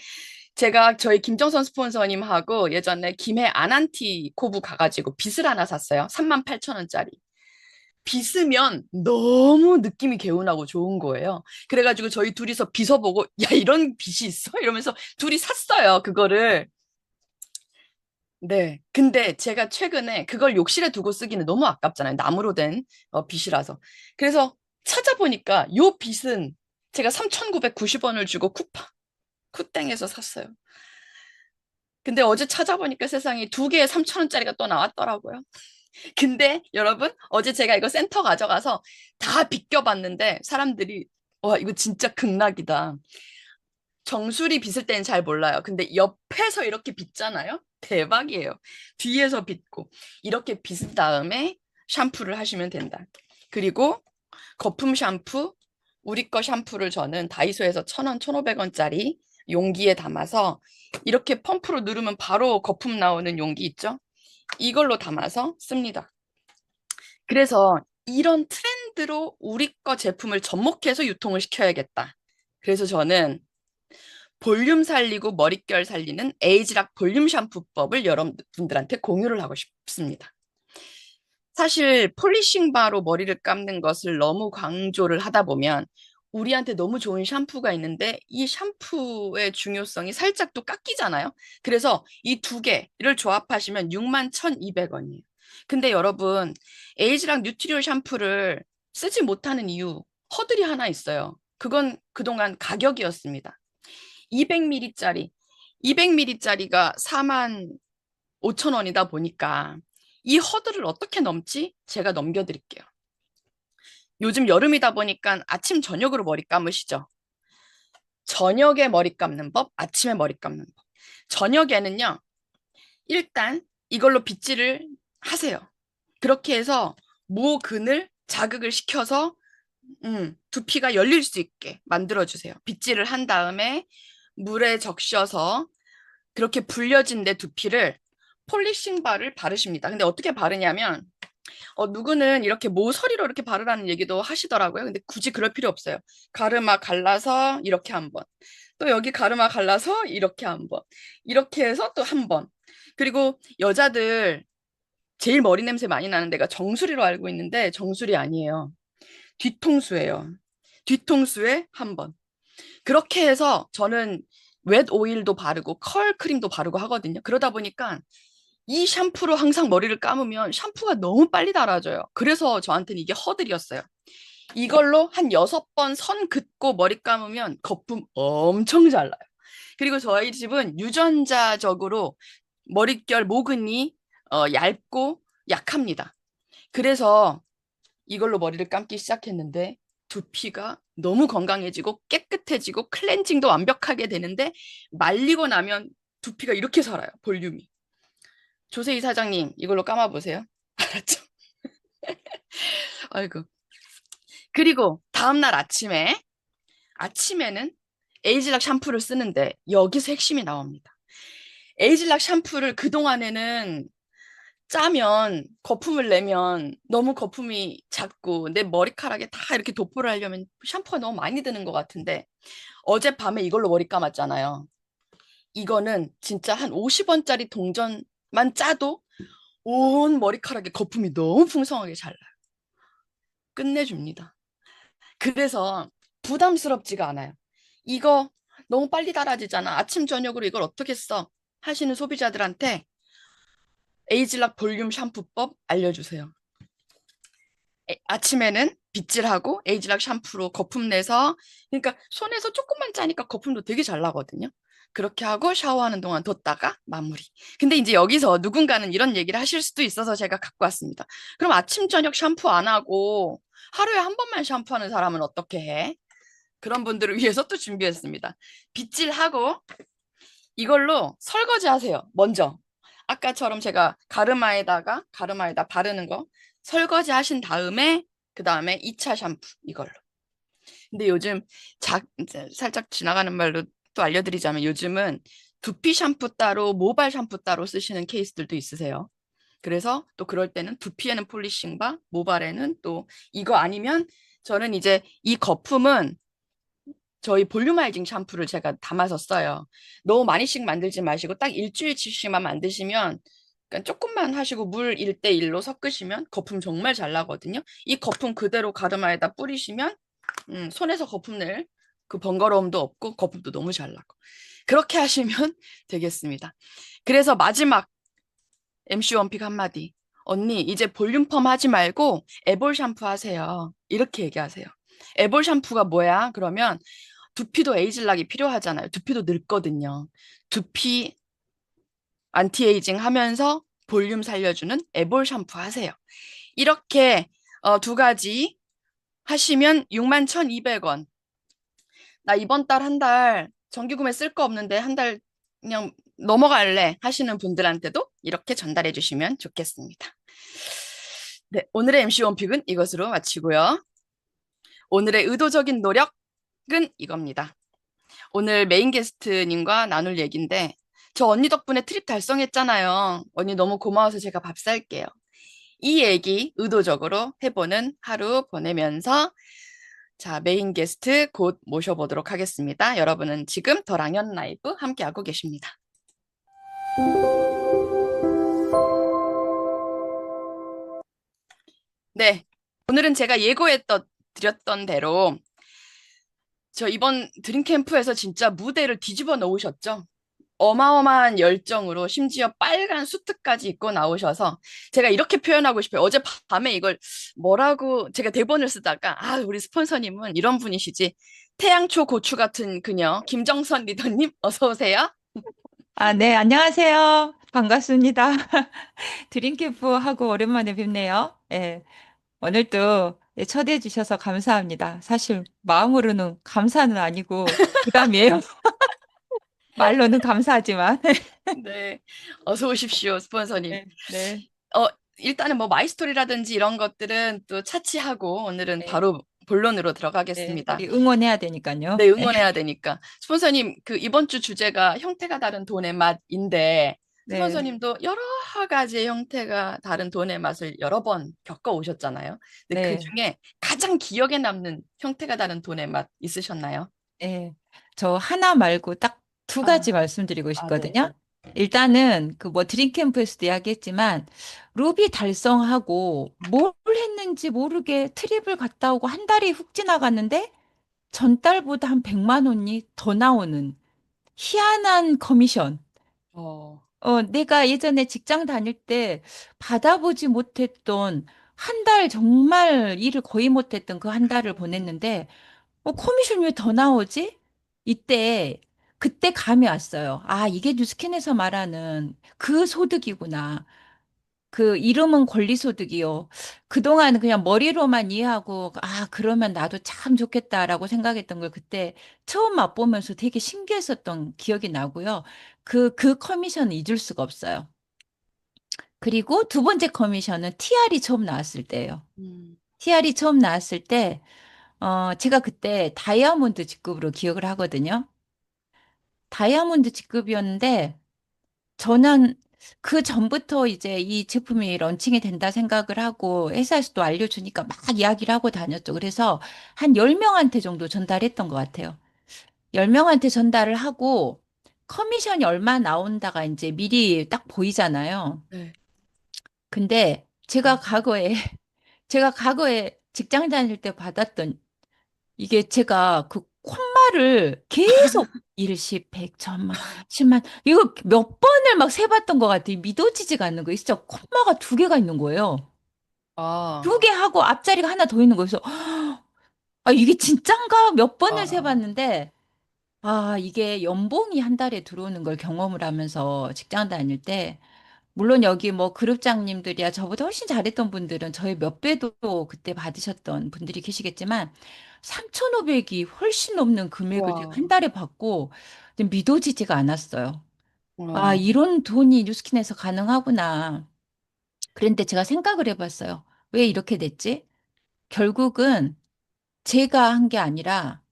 제가 저희 김정선 스폰서님하고 예전에 김해 아난티 코브 가가지고 빗을 하나 샀어요. 38,000원짜리. 빗으면 너무 느낌이 개운하고 좋은 거예요. 그래가지고 저희 둘이서 빗어보고, 야, 이런 빗이 있어? 이러면서 둘이 샀어요, 그거를. 네. 근데 제가 최근에 그걸 욕실에 두고 쓰기는 너무 아깝잖아요. 나무로 된 빗이라서. 그래서 찾아보니까 요 빗은 제가 3,990원을 주고 쿠땡에서 샀어요. 근데 어제 찾아보니까 세상에 두 개에 3,000원짜리가 또 나왔더라고요. 근데 여러분, 어제 제가 이거 센터 가져가서 다 비껴봤는데 사람들이, 와, 이거 진짜 극락이다. 정수리 빗을 때는 잘 몰라요. 근데 옆에서 이렇게 빗잖아요? 대박이에요. 뒤에서 빗고 이렇게 빗은 다음에 샴푸를 하시면 된다. 그리고 거품 샴푸, 우리 거 샴푸를 저는 다이소에서 1,000원, 1,500원짜리 용기에 담아서 이렇게 펌프로 누르면 바로 거품 나오는 용기 있죠? 이걸로 담아서 씁니다. 그래서 이런 트렌드로 우리 거 제품을 접목해서 유통을 시켜야겠다. 그래서 저는 볼륨 살리고 머릿결 살리는 에이지락 볼륨 샴푸법을 여러분들한테 공유를 하고 싶습니다. 사실 폴리싱 바로 머리를 감는 것을 너무 강조를 하다 보면 우리한테 너무 좋은 샴푸가 있는데 이 샴푸의 중요성이 살짝 또 깎이잖아요. 그래서 이 두 개를 조합하시면 61,200원이에요. 근데 여러분, 에이지락 뉴트리올 샴푸를 쓰지 못하는 이유, 허들이 하나 있어요. 그건 그동안 가격이었습니다. 200ml짜리, 200ml짜리가 45,000원이다 보니까 이 허들을 어떻게 넘지? 제가 넘겨드릴게요. 요즘 여름이다 보니까 아침, 저녁으로 머리 감으시죠? 저녁에 머리 감는 법, 아침에 머리 감는 법. 저녁에는요, 일단 이걸로 빗질을 하세요. 그렇게 해서 모근을 자극을 시켜서 두피가 열릴 수 있게 만들어주세요. 빗질을 한 다음에 물에 적셔서 그렇게 불려진 내 두피를 폴리싱 바를 바르십니다. 근데 어떻게 바르냐면 누구는 이렇게 모서리로 이렇게 바르라는 얘기도 하시더라고요. 근데 굳이 그럴 필요 없어요. 가르마 갈라서 이렇게 한 번, 또 여기 가르마 갈라서 이렇게 한 번, 이렇게 해서 또 한 번. 그리고 여자들 제일 머리 냄새 많이 나는 데가 정수리로 알고 있는데 정수리 아니에요. 뒤통수예요. 뒤통수에 한 번. 그렇게 해서 저는 웻 오일도 바르고 컬 크림도 바르고 하거든요. 그러다 보니까 이 샴푸로 항상 머리를 감으면 샴푸가 너무 빨리 닳아져요. 그래서 저한테는 이게 허들이었어요. 이걸로 한 6번 선 긋고 머리 감으면 거품 엄청 잘 나요. 그리고 저희 집은 유전자적으로 머릿결 모근이 얇고 약합니다. 그래서 이걸로 머리를 감기 시작했는데 두피가 너무 건강해지고 깨끗해지고 클렌징도 완벽하게 되는데 말리고 나면 두피가 이렇게 살아요. 볼륨이. 조세희 사장님, 이걸로 감아보세요. 알았죠? 아이고. 그리고 다음날 아침에는 에이지락 샴푸를 쓰는데 여기서 핵심이 나옵니다. 에이지락 샴푸를 그동안에는 짜면 거품을 내면 너무 거품이 작고 내 머리카락에 다 이렇게 도포를 하려면 샴푸가 너무 많이 드는 것 같은데 어젯밤에 이걸로 머리 감았잖아요. 이거는 진짜 한 50원짜리 동전만 짜도 온 머리카락에 거품이 너무 풍성하게 잘 나요. 끝내줍니다. 그래서 부담스럽지가 않아요. 이거 너무 빨리 닳아지잖아. 아침 저녁으로 이걸 어떻게 써? 하시는 소비자들한테 에이즐락 볼륨 샴푸법 알려주세요. 아침에는 빗질하고 에이즐락 샴푸로 거품 내서 그러니까 손에서 조금만 짜니까 거품도 되게 잘 나거든요. 그렇게 하고 샤워하는 동안 뒀다가 마무리. 근데 이제 여기서 누군가는 이런 얘기를 하실 수도 있어서 제가 갖고 왔습니다. 그럼 아침, 저녁 샴푸 안 하고 하루에 한 번만 샴푸하는 사람은 어떻게 해? 그런 분들을 위해서 또 준비했습니다. 빗질하고 이걸로 설거지 하세요. 먼저. 아까처럼 제가 가르마에다 바르는 거 설거지 하신 다음에 그 다음에 2차 샴푸 이걸로. 근데 요즘 이제 살짝 지나가는 말로 또 알려드리자면 요즘은 두피 샴푸 따로 모발 샴푸 따로 쓰시는 케이스들도 있으세요. 그래서 또 그럴 때는 두피에는 폴리싱바, 모발에는 또 이거 아니면 저는 이제 이 거품은 저희 볼륨아이징 샴푸를 제가 담아서 써요. 너무 많이씩 만들지 마시고 딱 일주일치씩만 만드시면 그러니까 조금만 하시고 물 1대1로 섞으시면 거품 정말 잘 나거든요. 이 거품 그대로 가르마에다 뿌리시면 손에서 거품 낼 그 번거로움도 없고 거품도 너무 잘 나고 그렇게 하시면 되겠습니다. 그래서 마지막 MC 원픽 한마디. 언니 이제 볼륨펌 하지 말고 에볼 샴푸 하세요. 이렇게 얘기하세요. 에볼 샴푸가 뭐야? 그러면 두피도 에이즐락이 필요하잖아요. 두피도 늙거든요. 두피 안티에이징 하면서 볼륨 살려주는 에볼 샴푸 하세요. 이렇게 두 가지 하시면 61,200원. 나 이번 달 한 달 정기구매 쓸 거 없는데 한 달 그냥 넘어갈래 하시는 분들한테도 이렇게 전달해 주시면 좋겠습니다. 네, 오늘의 MC 원픽은 이것으로 마치고요. 오늘의 의도적인 노력은 이겁니다. 오늘 메인 게스트님과 나눌 얘기인데 저 언니 덕분에 트립 달성했잖아요. 언니 너무 고마워서 제가 밥 살게요. 이 얘기 의도적으로 해보는 하루 보내면서 자, 메인 게스트 곧 모셔보도록 하겠습니다. 여러분은 지금 더 랑연 라이브 함께하고 계십니다. 네, 오늘은 제가 드렸던 대로 저 이번 드림캠프에서 진짜 무대를 뒤집어 놓으셨죠? 어마어마한 열정으로 심지어 빨간 수트까지 입고 나오셔서 제가 이렇게 표현하고 싶어요. 어제 밤에 이걸 뭐라고 제가 대본을 쓰다가 우리 스폰서님은 이런 분이시지. 태양초 고추 같은 그녀 김정선 리더님 어서 오세요. 아, 네, 안녕하세요. 반갑습니다. 드림캠프하고 오랜만에 뵙네요. 예, 오늘도 예, 초대해 주셔서 감사합니다. 사실 마음으로는 감사는 아니고 부담이에요. 말로는 감사하지만. 네, 어서 오십시오, 스폰서님. 네, 네, 어, 일단은 뭐 마이스토리라든지 이런 것들은 또 차치하고 오늘은 네, 바로 본론으로 네, 들어가겠습니다. 우리 응원해야 되니까요. 네, 응원해야 되니까. 스폰서님, 그 이번 주 주제가 형태가 다른 돈의 맛인데, 네, 스폰서님도 여러 가지의 형태가 다른 돈의 맛을 여러 번 겪어 오셨잖아요. 근데 그 네, 중에 가장 기억에 남는 형태가 다른 돈의 맛 있으셨나요? 네. 저 하나 말고 딱 두 아, 가지 말씀드리고 네. 싶거든요. 일단은 그 뭐 드림캠프에서도 이야기했지만 루비 달성하고 뭘 했는지 모르게 트립을 갔다 오고 한 달이 훅 지나갔는데 전달보다 한 100만 원이 더 나오는 희한한 커미션. 어, 내가 예전에 직장 다닐 때 받아보지 못했던 한 달 정말 일을 거의 못했던 그 한 달을 보냈는데 커미션 왜 더 나오지? 그때 감이 왔어요. 아, 이게 뉴스킨에서 말하는 그 소득이구나. 그 이름은 권리소득이요. 그동안 그냥 머리로만 이해하고, 아, 그러면 나도 참 좋겠다라고 생각했던 걸 그때 처음 맛보면서 되게 신기했었던 기억이 나고요. 그 커미션은 잊을 수가 없어요. 그리고 두 번째 커미션은 TR이 처음 나왔을 때예요. 음, TR이 처음 나왔을 때, 제가 그때 다이아몬드 직급으로 기억을 하거든요. 다이아몬드 직급이었는데, 저는 그 전부터 이제 이 제품이 런칭이 된다 생각을 하고 회사에서도 알려주니까 막 이야기를 하고 다녔죠. 그래서 한 10명한테 정도 전달했던 것 같아요. 10명한테 전달을 하고 커미션이 얼마 나온다가 이제 미리 딱 보이잖아요. 네. 근데 제가 과거에 직장 다닐 때 받았던 이게 제가 그 콤마를 계속 일십, 백, 천만, 십만 이거 몇 번을 막 세봤던 것 같아요. 믿어지지가 않는 거예요. 진짜 콤마가 두 개가 있는 거예요. 아, 2개 하고 앞자리가 하나 더 있는 거예요. 그래서 아, 이게 진짠가? 몇 번을 아, 세봤는데 아, 이게 연봉이 한 달에 들어오는 걸 경험을 하면서 직장 다닐 때 물론 여기 뭐 그룹장님들이야 저보다 훨씬 잘했던 분들은 저의 몇 배도 그때 받으셨던 분들이 계시겠지만 3,500이 훨씬 넘는 금액을 제가 와, 한 달에 받고 좀 믿어지지가 않았어요. 아, 와, 이런 돈이 뉴스킨에서 가능하구나. 그런데 제가 생각을 해봤어요. 왜 이렇게 됐지? 결국은 제가 한 게 아니라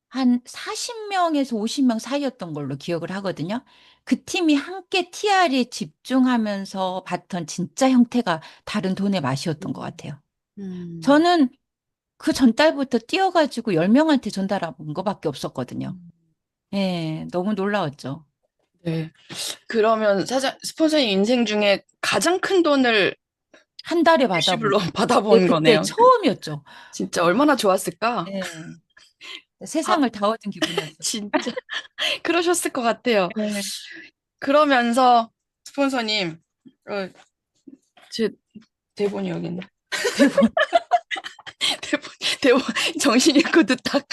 한 40명에서 50명 사이였던 걸로 기억을 하거든요. 그 팀이 함께 TR에 집중하면서 봤던 진짜 형태가 다른 돈의 맛이었던 것 같아요. 음, 저는 그 전달부터 뛰어가지고 10명한테 전달한 거밖에 없었거든요. 예, 너무 놀라웠죠. 네. 그러면 스폰서님 인생 중에 가장 큰 돈을 한 달에 받아본, 일시불로 네, 받아본 그때 거네요. 처음이었죠. 진짜 얼마나 좋았을까? 예, 아, 세상을 다 얻은 기분이었어요. 진짜 그러셨을 것 같아요. 예, 그러면서 스폰서님, 제 대본이 여기 있네. 대본. 대본, 대본 정신 잃고 듣다가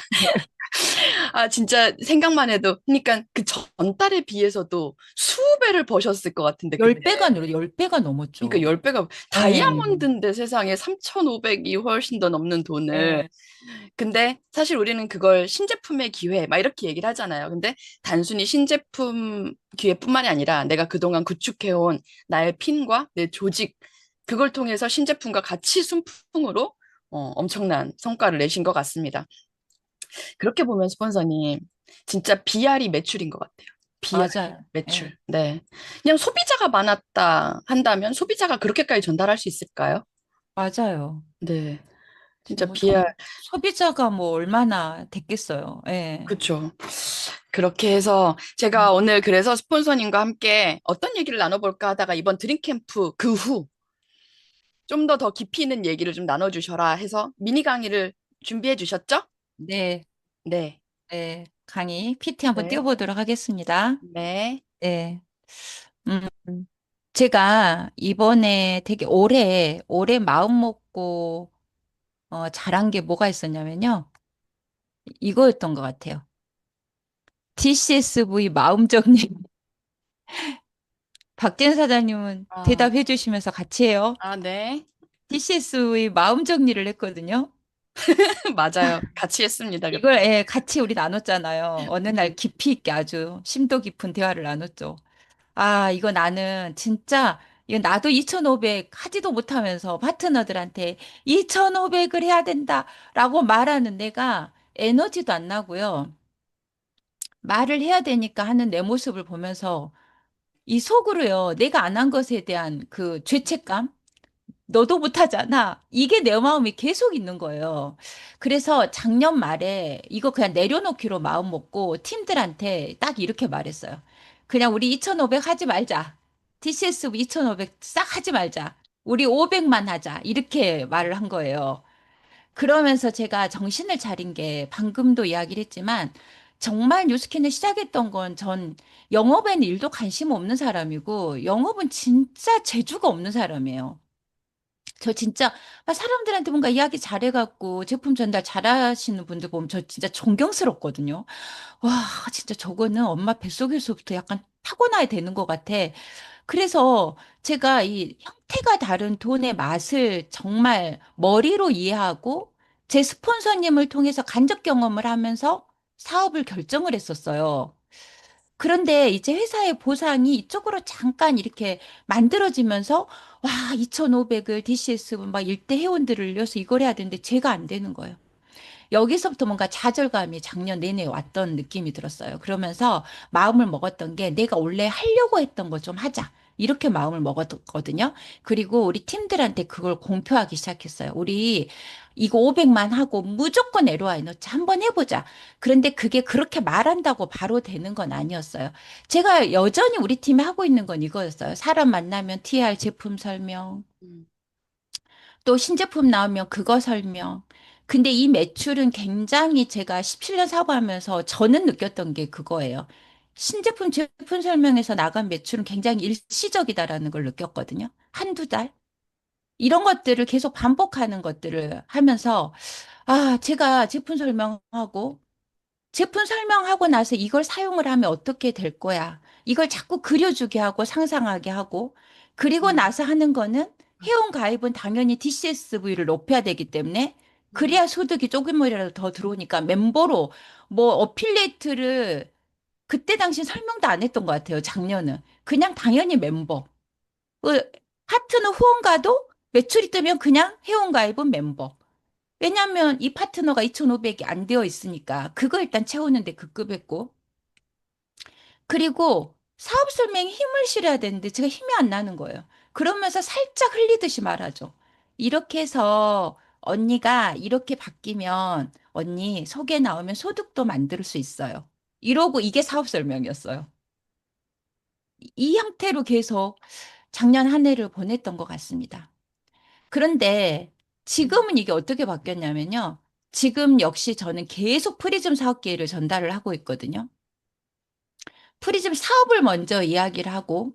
아 진짜 생각만 해도 그러니까 그 전달에 비해서도 수배를 버셨을 것 같은데 그때 10배가 늘어, 10배가 그러니까 넘었죠. 10배가 예, 다이아몬드인데 세상에 3,500이 훨씬 더 넘는 돈을 예, 근데 사실 우리는 그걸 신제품의 기회 막 이렇게 얘기를 하잖아요. 근데 단순히 신제품 기회뿐만이 아니라 내가 그동안 구축해온 나의 핀과 내 조직 그걸 통해서 신제품과 같이 순풍으로 엄청난 성과를 내신 것 같습니다. 그렇게 보면 스폰서님 진짜 BR이 매출인 것 같아요. BR 맞아요. 예, 매출. 네. 그냥 소비자가 많았다 한다면 소비자가 그렇게까지 전달할 수 있을까요? 맞아요. 네. 진짜 뭐 BR 소비자가 뭐 얼마나 됐겠어요. 예. 그쵸. 그렇게 해서 제가 오늘 그래서 스폰서님과 함께 어떤 얘기를 나눠볼까 하다가 이번 드림캠프 그 후 좀 더 깊이 있는 얘기를 좀 나눠주셔라 해서 미니 강의를 준비해 주셨죠? 네, 네. 네. 강의 PT 한번 네. 띄워보도록 하겠습니다. 네. 네. 음, 제가 이번에 되게 오래 마음 먹고 잘한 게 뭐가 있었냐면요. 이거였던 것 같아요. DCSV 마음 정리. 박진 사장님은 아, 대답해 주시면서 같이 해요. 아, 네. DCSV 마음 정리를 했거든요. 맞아요. 같이 했습니다. 그때. 이걸 같이 우리 나눴잖아요. 어느 날 깊이 있게 아주 심도 깊은 대화를 나눴죠. 아, 이거 나는 진짜 이거 나도 2,500 하지도 못하면서 파트너들한테 2,500을 해야 된다라고 말하는 내가 에너지도 안 나고요. 말을 해야 되니까 하는 내 모습을 보면서 이 속으로요. 내가 안 한 것에 대한 그 죄책감 너도 못하잖아. 이게 내 마음이 계속 있는 거예요. 그래서 작년 말에 이거 그냥 내려놓기로 마음 먹고 팀들한테 딱 이렇게 말했어요. 그냥 우리 2,500 하지 말자. TCS 2,500 싹 하지 말자. 우리 500만 하자. 이렇게 말을 한 거예요. 그러면서 제가 정신을 차린 게 방금도 이야기를 했지만 정말 뉴스킨을 시작했던 건 전 영업에는 일도 관심 없는 사람이고 영업은 진짜 재주가 없는 사람이에요. 저 진짜 사람들한테 뭔가 이야기 잘해갖고 제품 전달 잘하시는 분들 보면 저 진짜 존경스럽거든요. 와, 진짜 저거는 엄마 뱃속에서부터 약간 타고나야 되는 것 같아. 그래서 제가 이 형태가 다른 돈의 맛을 정말 머리로 이해하고 제 스폰서님을 통해서 간접 경험을 하면서 사업을 결정을 했었어요. 그런데 이제 회사의 보상이 이쪽으로 잠깐 이렇게 만들어지면서 와, 2,500을 DCS 막 일대 회원들을 위해서 이걸 해야 되는데 제가 안 되는 거예요. 여기서부터 뭔가 좌절감이 작년 내내 왔던 느낌이 들었어요. 그러면서 마음을 먹었던 게 내가 원래 하려고 했던 거 좀 하자. 이렇게 마음을 먹었거든요. 그리고 우리 팀들한테 그걸 공표하기 시작했어요. 우리 이거 500만 하고 무조건 LOI 넣자. 한번 해보자. 그런데 그게 그렇게 말한다고 바로 되는 건 아니었어요. 제가 여전히 우리 팀에 하고 있는 건 이거였어요. 사람 만나면 TR 제품 설명, 음, 또 신제품 나오면 그거 설명. 근데 이 매출은 굉장히 제가 17년 사고하면서 저는 느꼈던 게 그거예요. 신제품 제품 설명에서 나간 매출은 굉장히 일시적이다라는 걸 느꼈거든요. 한두 달. 이런 것들을 계속 반복하는 것들을 하면서, 아, 제가 제품 설명하고 나서 이걸 사용을 하면 어떻게 될 거야. 이걸 자꾸 그려주게 하고 상상하게 하고, 그리고 음, 나서 하는 거는 회원 가입은 당연히 DCSV를 높여야 되기 때문에, 음, 그래야 소득이 조금이라도 더 들어오니까 멤버로 뭐 어필레이트를 그때 당시 설명도 안 했던 것 같아요. 작년은. 그냥 당연히 멤버. 파트너 후원가도 매출이 뜨면 그냥 회원가입은 멤버. 왜냐하면 이 파트너가 2,500이 안 되어 있으니까 그거 일단 채우는데 급급했고. 그리고 사업 설명에 힘을 실어야 되는데 제가 힘이 안 나는 거예요. 그러면서 살짝 흘리듯이 말하죠. 이렇게 해서 언니가 이렇게 바뀌면 언니 속에 나오면 소득도 만들 수 있어요. 이러고 이게 사업 설명이었어요. 이 형태로 계속 작년 한 해를 보냈던 것 같습니다. 그런데 음, 지금은 이게 어떻게 바뀌었냐면요. 지금 역시 저는 계속 프리즘 사업 기회를 전달을 하고 있거든요. 프리즘 사업을 먼저 이야기를 하고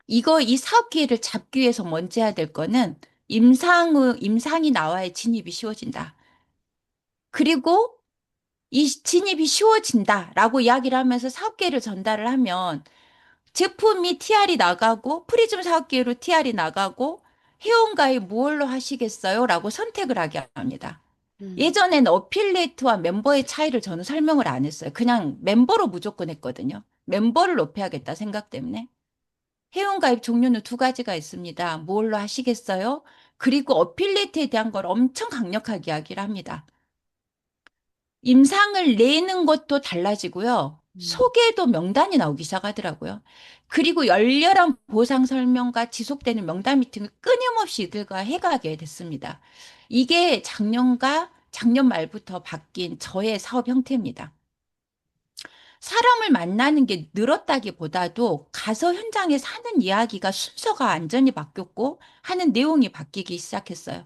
이 사업 기회를 잡기 위해서 먼저 해야 될 거는 임상이 나와야 진입이 쉬워진다. 그리고 이 진입이 쉬워진다라고 이야기를 하면서 사업 기회를 전달을 하면 제품이 TR이 나가고 프리즘 사업기회로 TR이 나가고 회원가입 무얼로 하시겠어요? 라고 선택을 하게 합니다. 음, 예전엔 어필리에이트와 멤버의 차이를 저는 설명을 안 했어요. 그냥 멤버로 무조건 했거든요. 멤버를 높여야겠다 생각 때문에. 회원가입 종류는 두 가지가 있습니다. 무얼로 하시겠어요? 그리고 어필리에이트에 대한 걸 엄청 강력하게 이야기를 합니다. 임상을 내는 것도 달라지고요. 음, 속에도 명단이 나오기 시작하더라고요. 그리고 열렬한 보상 설명과 지속되는 명단 미팅을 끊임없이 이들과 해가게 됐습니다. 이게 작년 말부터 바뀐 저의 사업 형태입니다. 사람을 만나는 게 늘었다기보다도 가서 현장에서 하는 이야기가 순서가 완전히 바뀌었고 하는 내용이 바뀌기 시작했어요.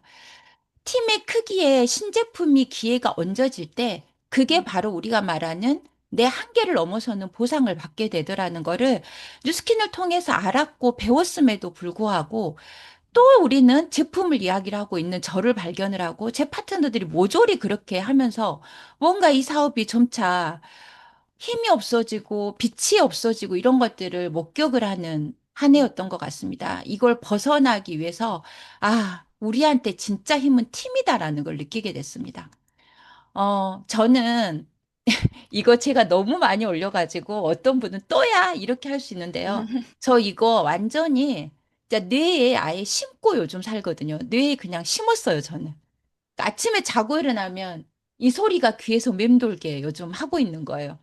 팀의 크기에 신제품이 기회가 얹어질 때 그게 음, 바로 우리가 말하는 내 한계를 넘어서는 보상을 받게 되더라는 거를 뉴스킨을 통해서 알았고 배웠음에도 불구하고 또 우리는 제품을 이야기를 하고 있는 저를 발견을 하고 제 파트너들이 모조리 그렇게 하면서 뭔가 이 사업이 점차 힘이 없어지고 빛이 없어지고 이런 것들을 목격을 하는 한 해였던 것 같습니다. 이걸 벗어나기 위해서 우리한테 진짜 힘은 팀이다라는 걸 느끼게 됐습니다. 저는 이거 제가 너무 많이 올려가지고 어떤 분은 또야 이렇게 할 수 있는데요. 저 이거 완전히 진짜 뇌에 아예 심고 요즘 살거든요. 뇌에 그냥 심었어요, 저는. 아침에 자고 일어나면 이 소리가 귀에서 맴돌게 요즘 하고 있는 거예요.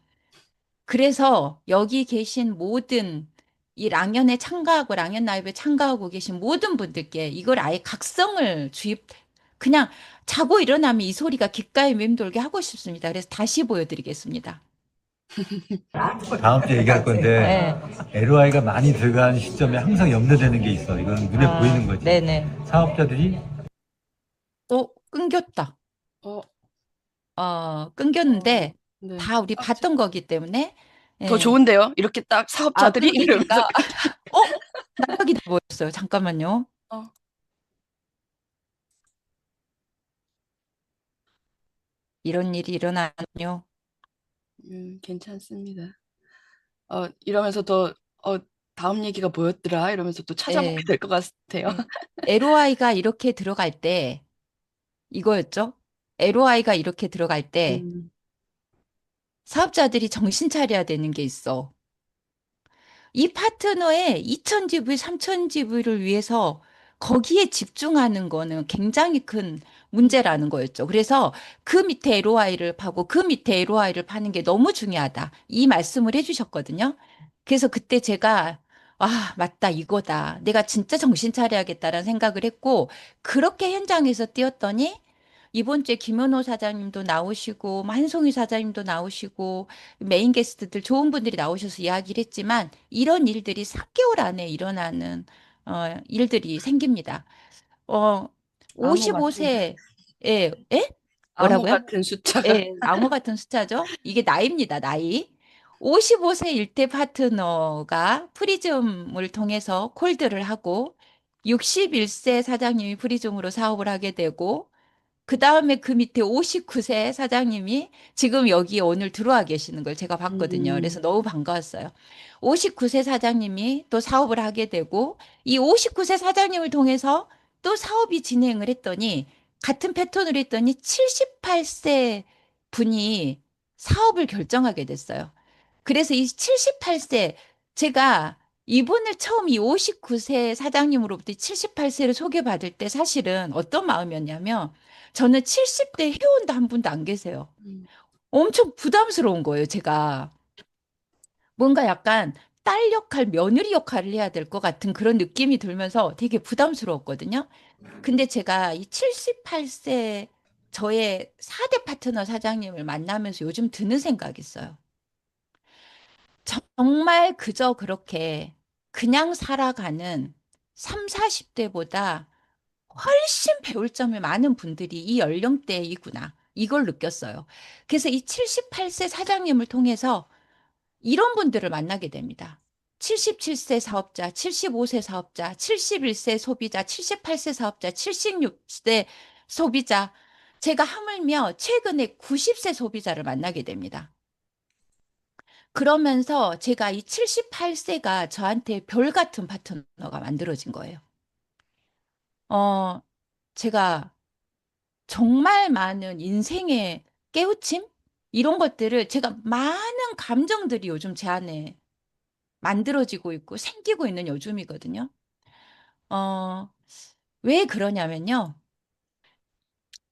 그래서 여기 계신 모든 이 랑연에 참가하고 랑연 라이브에 참가하고 계신 모든 분들께 이걸 아예 각성을 그냥 자고 일어나면 이 소리가 귓가에 맴돌게 하고 싶습니다. 그래서 다시 보여드리겠습니다. 다음 주에 얘기할 건데 LOI가 많이 들어간 시점에 항상 염려되는 게 있어. 이건 눈에 보이는 거지. 네네. 사업자들이 끊겼다. 어, 끊겼는데 네. 다 우리 봤던 거기 때문에 더 예. 좋은데요? 이렇게 딱 사업자들이 그러게 이러면서 제가 어? 나락이 돼 보였어요. 잠깐만요. 어, 이런 일이 일어나요. 괜찮습니다. 이러면서 다음 얘기가 뭐였더라? 이러면서 또 찾아보게 예. 될 것 같아요. 예. LOI가 이렇게 들어갈 때 이거였죠? LOI가 이렇게 들어갈 때 음, 사업자들이 정신 차려야 되는 게 있어. 이 파트너의 2,000GV, 3,000GV를 위해서 거기에 집중하는 거는 굉장히 큰 음, 문제라는 거였죠. 그래서 그 밑에 LOI를 파고 그 밑에 LOI를 파는 게 너무 중요하다. 이 말씀을 해주셨거든요. 그래서 그때 제가 맞다, 이거다. 내가 진짜 정신 차려야겠다라는 생각을 했고, 그렇게 현장에서 뛰었더니 이번 주에 김현호 사장님도 나오시고, 뭐 한송희 사장님도 나오시고, 메인 게스트들 좋은 분들이 나오셔서 이야기를 했지만, 이런 일들이 3개월 안에 일어나는, 일들이 생깁니다. 어, 암호 같은 55세, 예? 암호 뭐라고요? 같은 숫자가 예, 암호 같은 숫자죠? 이게 나이입니다, 나이. 55세 일대 파트너가 프리즘을 통해서 콜드를 하고, 61세 사장님이 프리즘으로 사업을 하게 되고, 그 다음에 그 밑에 59세 사장님이 지금 여기에 오늘 들어와 계시는 걸 제가 봤거든요. 그래서 너무 반가웠어요. 59세 사장님이 또 사업을 하게 되고, 이 59세 사장님을 통해서 또 사업이 진행을 했더니, 같은 패턴으로 했더니 78세 분이 사업을 결정하게 됐어요. 그래서 이 78세, 제가 이분을 처음 이 59세 사장님으로부터 78세를 소개받을 때 사실은 어떤 마음이었냐면, 저는 70대 회원도 한 분도 안 계세요. 음. 엄청 부담스러운 거예요, 제가. 뭔가 약간 딸 역할, 며느리 역할을 해야 될 것 같은 그런 느낌이 들면서 되게 부담스러웠거든요. 근데 제가 이 78세 저의 4대 파트너 사장님을 만나면서 요즘 드는 생각이 있어요. 정말 그저 그렇게 그냥 살아가는 3, 40대보다 훨씬 배울 점이 많은 분들이 이 연령대이구나. 이걸 느꼈어요. 그래서 이 78세 사장님을 통해서 이런 분들을 만나게 됩니다. 77세 사업자, 75세 사업자, 71세 소비자, 78세 사업자, 76세 소비자. 제가 하물며 최근에 90세 소비자를 만나게 됩니다. 그러면서 제가 이 78세가 저한테 별 같은 파트너가 만들어진 거예요. 어, 제가 정말 많은 인생의 깨우침? 이런 것들을 제가 많은 감정들이 요즘 제 안에 만들어지고 있고 생기고 있는 요즘이거든요. 어, 왜 그러냐면요.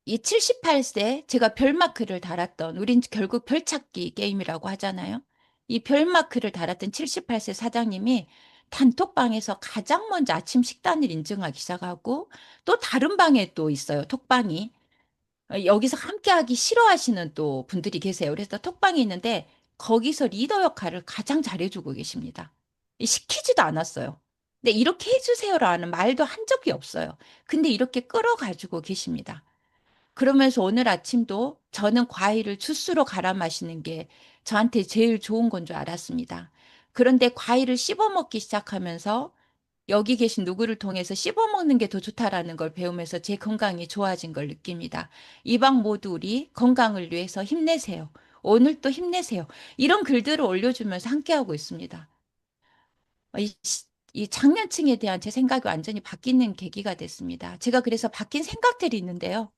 이 78세 제가 별마크를 달았던, 우린 결국 별찾기 게임이라고 하잖아요. 이 별마크를 달았던 78세 사장님이 단톡방에서 가장 먼저 아침 식단을 인증하기 시작하고 또 다른 방에 또 있어요. 톡방이. 여기서 함께하기 싫어하시는 또 분들이 계세요. 그래서 톡방이 있는데 거기서 리더 역할을 가장 잘해주고 계십니다. 시키지도 않았어요. 근데 이렇게 해주세요라는 말도 한 적이 없어요. 근데 이렇게 끌어가지고 계십니다. 그러면서 오늘 아침도 저는 과일을 주스로 갈아 마시는 게 저한테 제일 좋은 건 줄 알았습니다. 그런데 과일을 씹어 먹기 시작하면서 여기 계신 누구를 통해서 씹어 먹는 게 더 좋다라는 걸 배우면서 제 건강이 좋아진 걸 느낍니다. 이방 모두 우리 건강을 위해서 힘내세요. 오늘 또 힘내세요. 이런 글들을 올려주면서 함께하고 있습니다. 이 장년층에 대한 제 생각이 완전히 바뀌는 계기가 됐습니다. 제가 그래서 바뀐 생각들이 있는데요.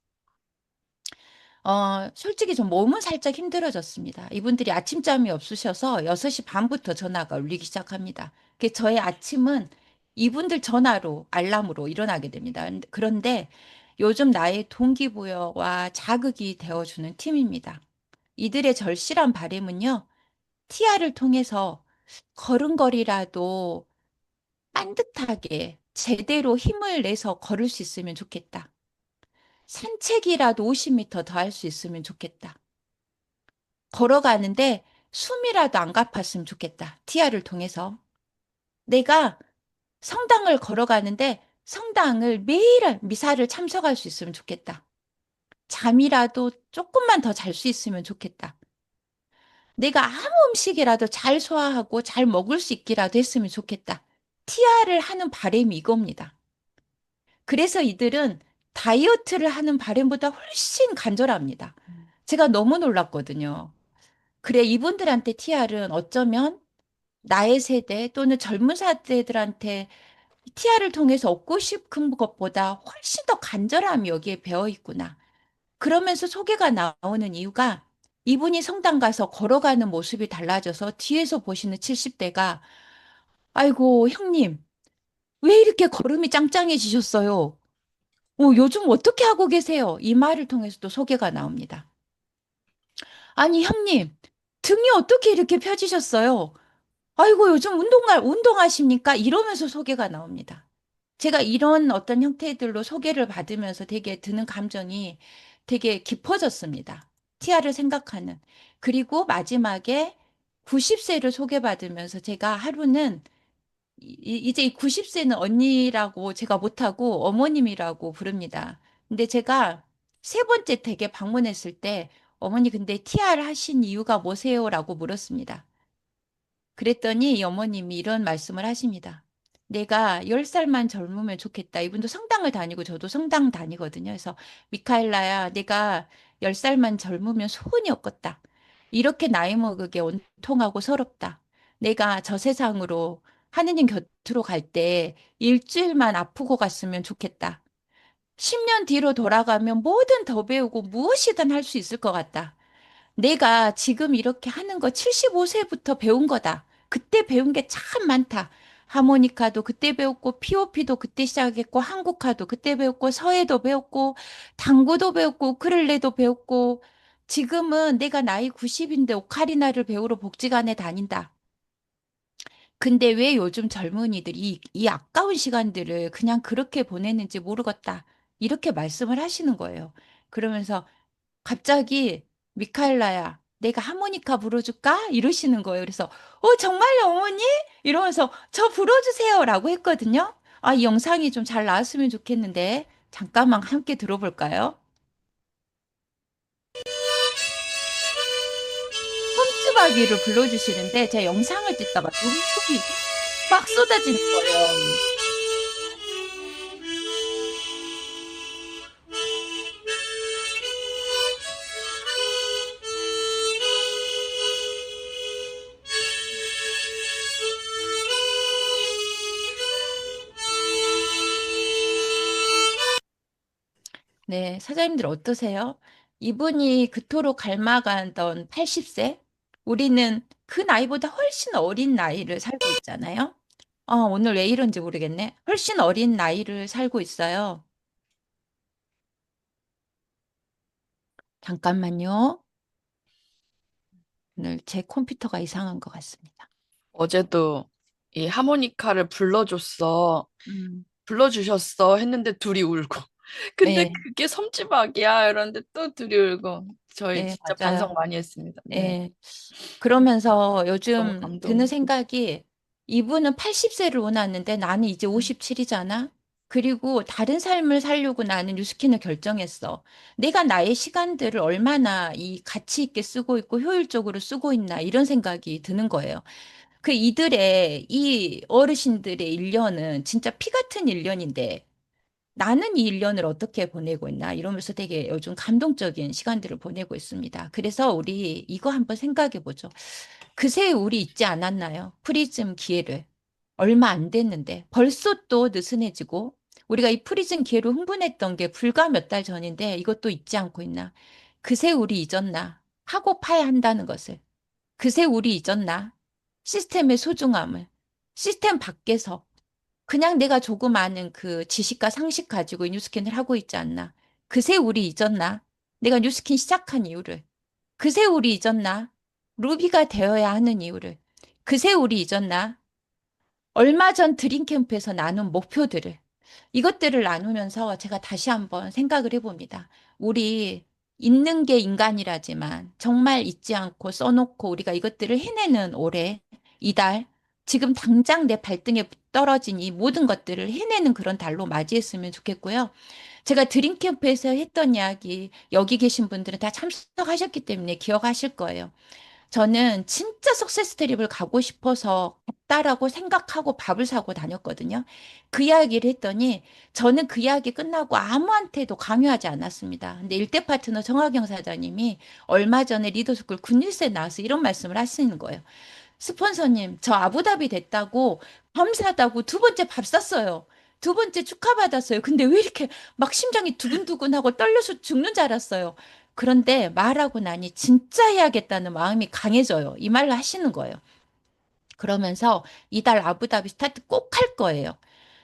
솔직히 좀 몸은 살짝 힘들어졌습니다. 이분들이 아침잠이 없으셔서 6시 반부터 전화가 울리기 시작합니다. 저의 아침은 이분들 전화로, 알람으로 일어나게 됩니다. 그런데 요즘 나의 동기부여와 자극이 되어주는 팀입니다. 이들의 절실한 바람은요, TR을 통해서 걸음걸이라도 반듯하게 제대로 힘을 내서 걸을 수 있으면 좋겠다. 산책이라도 50m 더 할 수 있으면 좋겠다. 걸어가는데 숨이라도 안 가팠으면 좋겠다. TR을 통해서. 내가 성당을 걸어가는데 성당을 매일 미사를 참석할 수 있으면 좋겠다. 잠이라도 조금만 더 잘 수 있으면 좋겠다. 내가 아무 음식이라도 잘 소화하고 잘 먹을 수 있기라도 했으면 좋겠다. TR을 하는 바람이 이겁니다. 그래서 이들은 다이어트를 하는 바람보다 훨씬 간절합니다. 제가 너무 놀랐거든요. 그래, 이분들한테 TR은 어쩌면 나의 세대 또는 젊은 세대들한테 TR을 통해서 얻고 싶은 것보다 훨씬 더 간절함이 여기에 배어 있구나. 그러면서 소개가 나오는 이유가 이분이 성당 가서 걸어가는 모습이 달라져서 뒤에서 보시는 70대가 아이고, 형님, 왜 이렇게 걸음이 짱짱해지셨어요? 요즘 어떻게 하고 계세요? 이 말을 통해서 또 소개가 나옵니다. 아니, 형님, 등이 어떻게 이렇게 펴지셨어요? 아이고, 요즘 운동하십니까? 이러면서 소개가 나옵니다. 제가 이런 어떤 형태들로 소개를 받으면서 되게 드는 감정이 되게 깊어졌습니다. 티아를 생각하는. 그리고 마지막에 90세를 소개받으면서 제가 하루는 이제 이 90세는 언니라고 제가 못하고 어머님이라고 부릅니다. 근데 제가 세 번째 댁에 방문했을 때 어머니 근데 TR 하신 이유가 뭐세요? 라고 물었습니다. 그랬더니 이 어머님이 이런 말씀을 하십니다. 내가 10살만 젊으면 좋겠다. 이분도 성당을 다니고 저도 성당 다니거든요. 그래서 미카엘라야, 내가 10살만 젊으면 소원이 없겠다. 이렇게 나이 먹으게 온통하고 서럽다. 내가 저 세상으로 하느님 곁으로 갈 때 일주일만 아프고 갔으면 좋겠다. 10년 뒤로 돌아가면 뭐든 더 배우고 무엇이든 할 수 있을 것 같다. 내가 지금 이렇게 하는 거 75세부터 배운 거다. 그때 배운 게 참 많다. 하모니카도 그때 배웠고, POP도 그때 시작했고, 한국화도 그때 배웠고, 서예도 배웠고, 당구도 배웠고, 우크렐레도 배웠고, 지금은 내가 나이 90인데 오카리나를 배우러 복지관에 다닌다. 근데 왜 요즘 젊은이들이 이 아까운 시간들을 그냥 그렇게 보내는지 모르겠다. 이렇게 말씀을 하시는 거예요. 그러면서 갑자기 미카엘라야, 내가 하모니카 불어줄까? 이러시는 거예요. 그래서 정말요, 어머니? 이러면서 저 불어주세요라고 했거든요. 아, 이 영상이 좀 잘 나왔으면 좋겠는데 잠깐만 함께 들어볼까요? 홈츠바기를 불러주시는데 제 영상을 찍다가 눈물이 막 쏟아지는 거예요. 네, 사장님들 어떠세요? 이분이 그토록 갈망하던 80세? 우리는 그 나이보다 훨씬 어린 나이를 살고 있잖아요. 오늘 왜 이런지 모르겠네. 훨씬 어린 나이를 살고 있어요. 잠깐만요. 오늘 제 컴퓨터가 이상한 것 같습니다. 어제도 이 하모니카를 음, 불러주셨어 했는데 둘이 울고. 근데 네, 그게 섬지박이야 이러는데 또 둘이 울고. 저희 네, 진짜 반성 맞아요. 많이 했습니다. 네. 네. 그러면서 너무 요즘 드는 감동. 생각이 이분은 80세를 원하는데 나는 이제 57이잖아. 그리고 다른 삶을 살려고 나는 뉴스킨을 결정했어. 내가 나의 시간들을 얼마나 이 가치 있게 쓰고 있고 효율적으로 쓰고 있나 이런 생각이 드는 거예요. 그 이들의 이 어르신들의 일년은 진짜 피 같은 일년인데 나는 이 1년을 어떻게 보내고 있나 이러면서 되게 요즘 감동적인 시간들을 보내고 있습니다. 그래서 우리 이거 한번 생각해 보죠. 그새 우리 잊지 않았나요? 프리즘 기회를. 얼마 안 됐는데 벌써 또 느슨해지고 우리가 이 프리즘 기회로 흥분했던 게 불과 몇 달 전인데 이것도 잊지 않고 있나? 그새 우리 잊었나? 하고 파야 한다는 것을. 그새 우리 잊었나? 시스템의 소중함을. 시스템 밖에서 그냥 내가 조금 아는 그 지식과 상식 가지고 이 뉴스킨을 하고 있지 않나. 그새 우리 잊었나? 내가 뉴스킨 시작한 이유를. 그새 우리 잊었나? 루비가 되어야 하는 이유를. 그새 우리 잊었나? 얼마 전 드림 캠프에서 나눈 목표들을. 이것들을 나누면서 제가 다시 한번 생각을 해봅니다. 우리 있는 게 인간이라지만 정말 잊지 않고 써놓고 우리가 이것들을 해내는 올해, 이달, 지금 당장 내 발등에 떨어진 이 모든 것들을 해내는 그런 달로 맞이했으면 좋겠고요. 제가 드림캠프에서 했던 이야기, 여기 계신 분들은 다 참석하셨기 때문에 기억하실 거예요. 저는 진짜 석세스 트립을 가고 싶어서 갔다라고 생각하고 밥을 사고 다녔거든요. 그 이야기를 했더니 저는 그 이야기 끝나고 아무한테도 강요하지 않았습니다. 근데 일대 파트너 정화경 사장님이 얼마 전에 리더스쿨 굿뉴스에 나와서 이런 말씀을 하시는 거예요. 스폰서님, 저 아부다비 됐다고 감사하다고 두 번째 밥 샀어요. 두 번째 축하받았어요. 근데 왜 이렇게 막 심장이 두근두근하고 떨려서 죽는 줄 알았어요. 그런데 말하고 나니 진짜 해야겠다는 마음이 강해져요. 이 말을 하시는 거예요. 그러면서 이달 아부다비 스타트 꼭 할 거예요.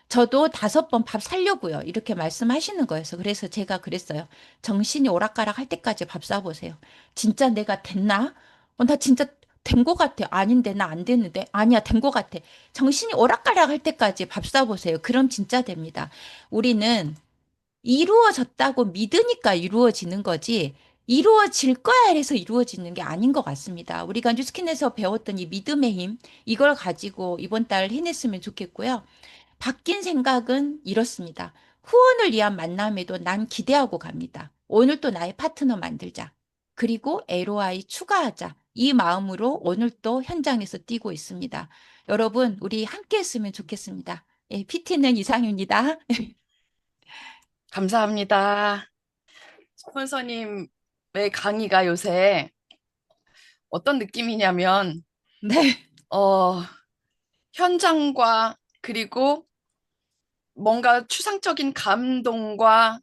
저도 5번 밥 살려고요. 이렇게 말씀하시는 거여서 그래서 제가 그랬어요. 정신이 오락가락 할 때까지 밥 사보세요. 진짜 내가 됐나? 나 진짜 된 거 같아. 아닌데 나 안 됐는데. 아니야, 된 거 같아. 정신이 오락가락 할 때까지 밥 사보세요. 그럼 진짜 됩니다. 우리는 이루어졌다고 믿으니까 이루어지는 거지. 이루어질 거야 해서 이루어지는 게 아닌 것 같습니다. 우리가 뉴스킨에서 배웠던 이 믿음의 힘, 이걸 가지고 이번 달 해냈으면 좋겠고요. 바뀐 생각은 이렇습니다. 후원을 위한 만남에도 난 기대하고 갑니다. 오늘 또 나의 파트너 만들자. 그리고 LOI 추가하자. 이 마음으로 오늘 또 현장에서 뛰고 있습니다. 여러분, 우리 함께 했으면 좋겠습니다. 예, PT는 이상입니다. 감사합니다. 스폰서님의 강의가 요새 어떤 느낌이냐면, 네. 어, 현장과 그리고 뭔가 추상적인 감동과,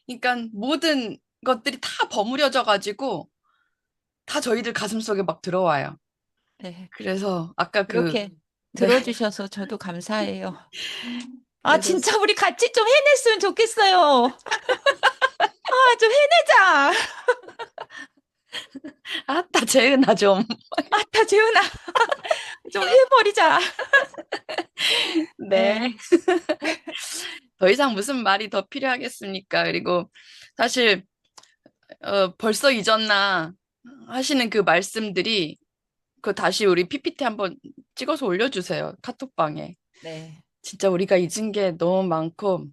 그러니까 모든 것들이 다 버무려져 가지고 다 저희들 가슴속에 막 들어와요. 네. 그래서 아까 그렇게 네. 들어주셔서 저도 감사해요. 아, 그래서 진짜 우리 같이 좀 해냈으면 좋겠어요. 아, 좀 해내자. 아따 재은아 좀. 아따, 재훈아. 좀 해버리자. 네. 네. 더 이상 무슨 말이 더 필요하겠습니까? 그리고 사실 벌써 잊었나 하시는 그 말씀들이 그 다시 우리 PPT 한번 찍어서 올려주세요. 카톡방에. 네. 진짜 우리가 잊은 게 너무 많고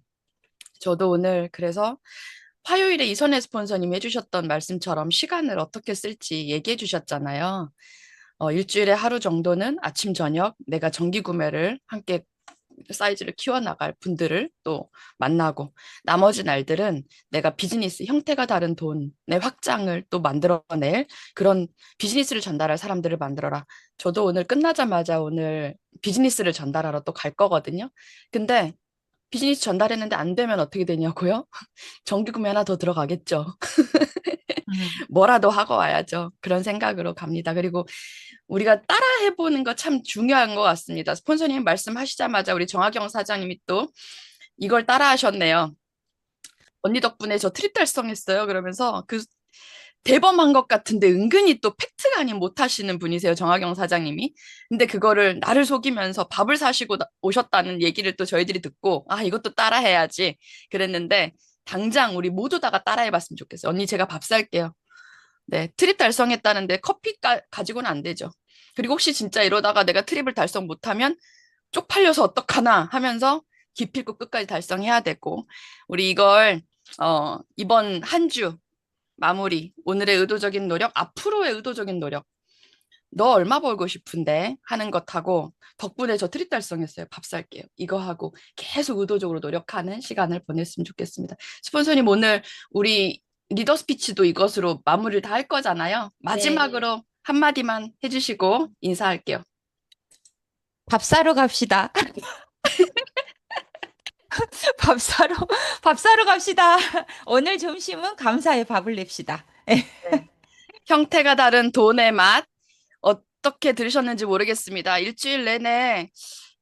저도 오늘 그래서 화요일에 이선혜 스폰서님이 해주셨던 말씀처럼 시간을 어떻게 쓸지 얘기해 주셨잖아요. 일주일에 하루 정도는 아침, 저녁 내가 정기 구매를 함께 사이즈를 키워나갈 분들을 또 만나고 나머지 날들은 내가 비즈니스 형태가 다른 돈의 확장을 또 만들어낼 그런 비즈니스를 전달할 사람들을 만들어라. 저도 오늘 끝나자마자 오늘 비즈니스를 전달하러 또 갈 거거든요. 근데 비즈니스 전달했는데 안 되면 어떻게 되냐고요? 정기 구매 하나 더 들어가겠죠. 뭐라도 하고 와야죠. 그런 생각으로 갑니다. 그리고 우리가 따라 해보는 거 참 중요한 것 같습니다. 스폰서님 말씀하시자마자 우리 정하경 사장님이 또 이걸 따라 하셨네요. 언니 덕분에 저 트립 달성했어요. 그러면서 그 대범한 것 같은데 은근히 또 팩트가 아닌 못 하시는 분이세요. 정하경 사장님이. 근데 그거를 나를 속이면서 밥을 사시고 오셨다는 얘기를 또 저희들이 듣고 아, 이것도 따라 해야지 그랬는데 당장 우리 모두 다가 따라 해봤으면 좋겠어요. 언니 제가 밥 살게요. 네, 트립 달성했다는데 커피 가지고는 안 되죠. 그리고 혹시 진짜 이러다가 내가 트립을 달성 못하면 쪽팔려서 어떡하나 하면서 기필코 끝까지 달성해야 되고 우리 이걸 이번 한 주 마무리 오늘의 의도적인 노력 앞으로의 의도적인 노력 너 얼마 벌고 싶은데 하는 것하고 덕분에 저 트립 달성했어요. 밥 살게요. 이거 하고 계속 의도적으로 노력하는 시간을 보냈으면 좋겠습니다. 스폰서님 오늘 우리 리더 스피치도 이것으로 마무리를 다 할 거잖아요. 마지막으로 한마디만 해주시고 인사할게요. 밥 사러 갑시다. 밥 사러 갑시다. 오늘 점심은 감사의 밥을 냅시다. 형태가 다른 돈의 맛 어떻게 들으셨는지 모르겠습니다. 일주일 내내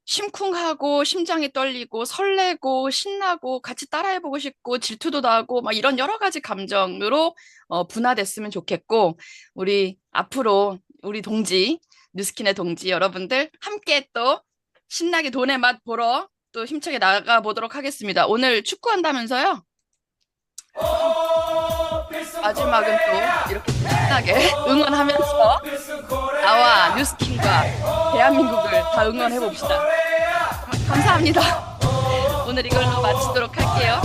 심쿵하고 심장이 떨리고 설레고 신나고 같이 따라해보고 싶고 질투도 나고 막 이런 여러 가지 감정으로 분화됐으면 좋겠고 우리 앞으로 우리 동지 뉴스킨의 동지 여러분들 함께 또 신나게 돈의 맛 보러 또 힘차게 나가보도록 하겠습니다. 오늘 축구한다면서요? 마지막은 또 이렇게 신나게 응원하면서 나와 뉴스킨과 대한민국을 다 응원해 봅시다. 감사합니다. 오늘 이걸로 마치도록 할게요.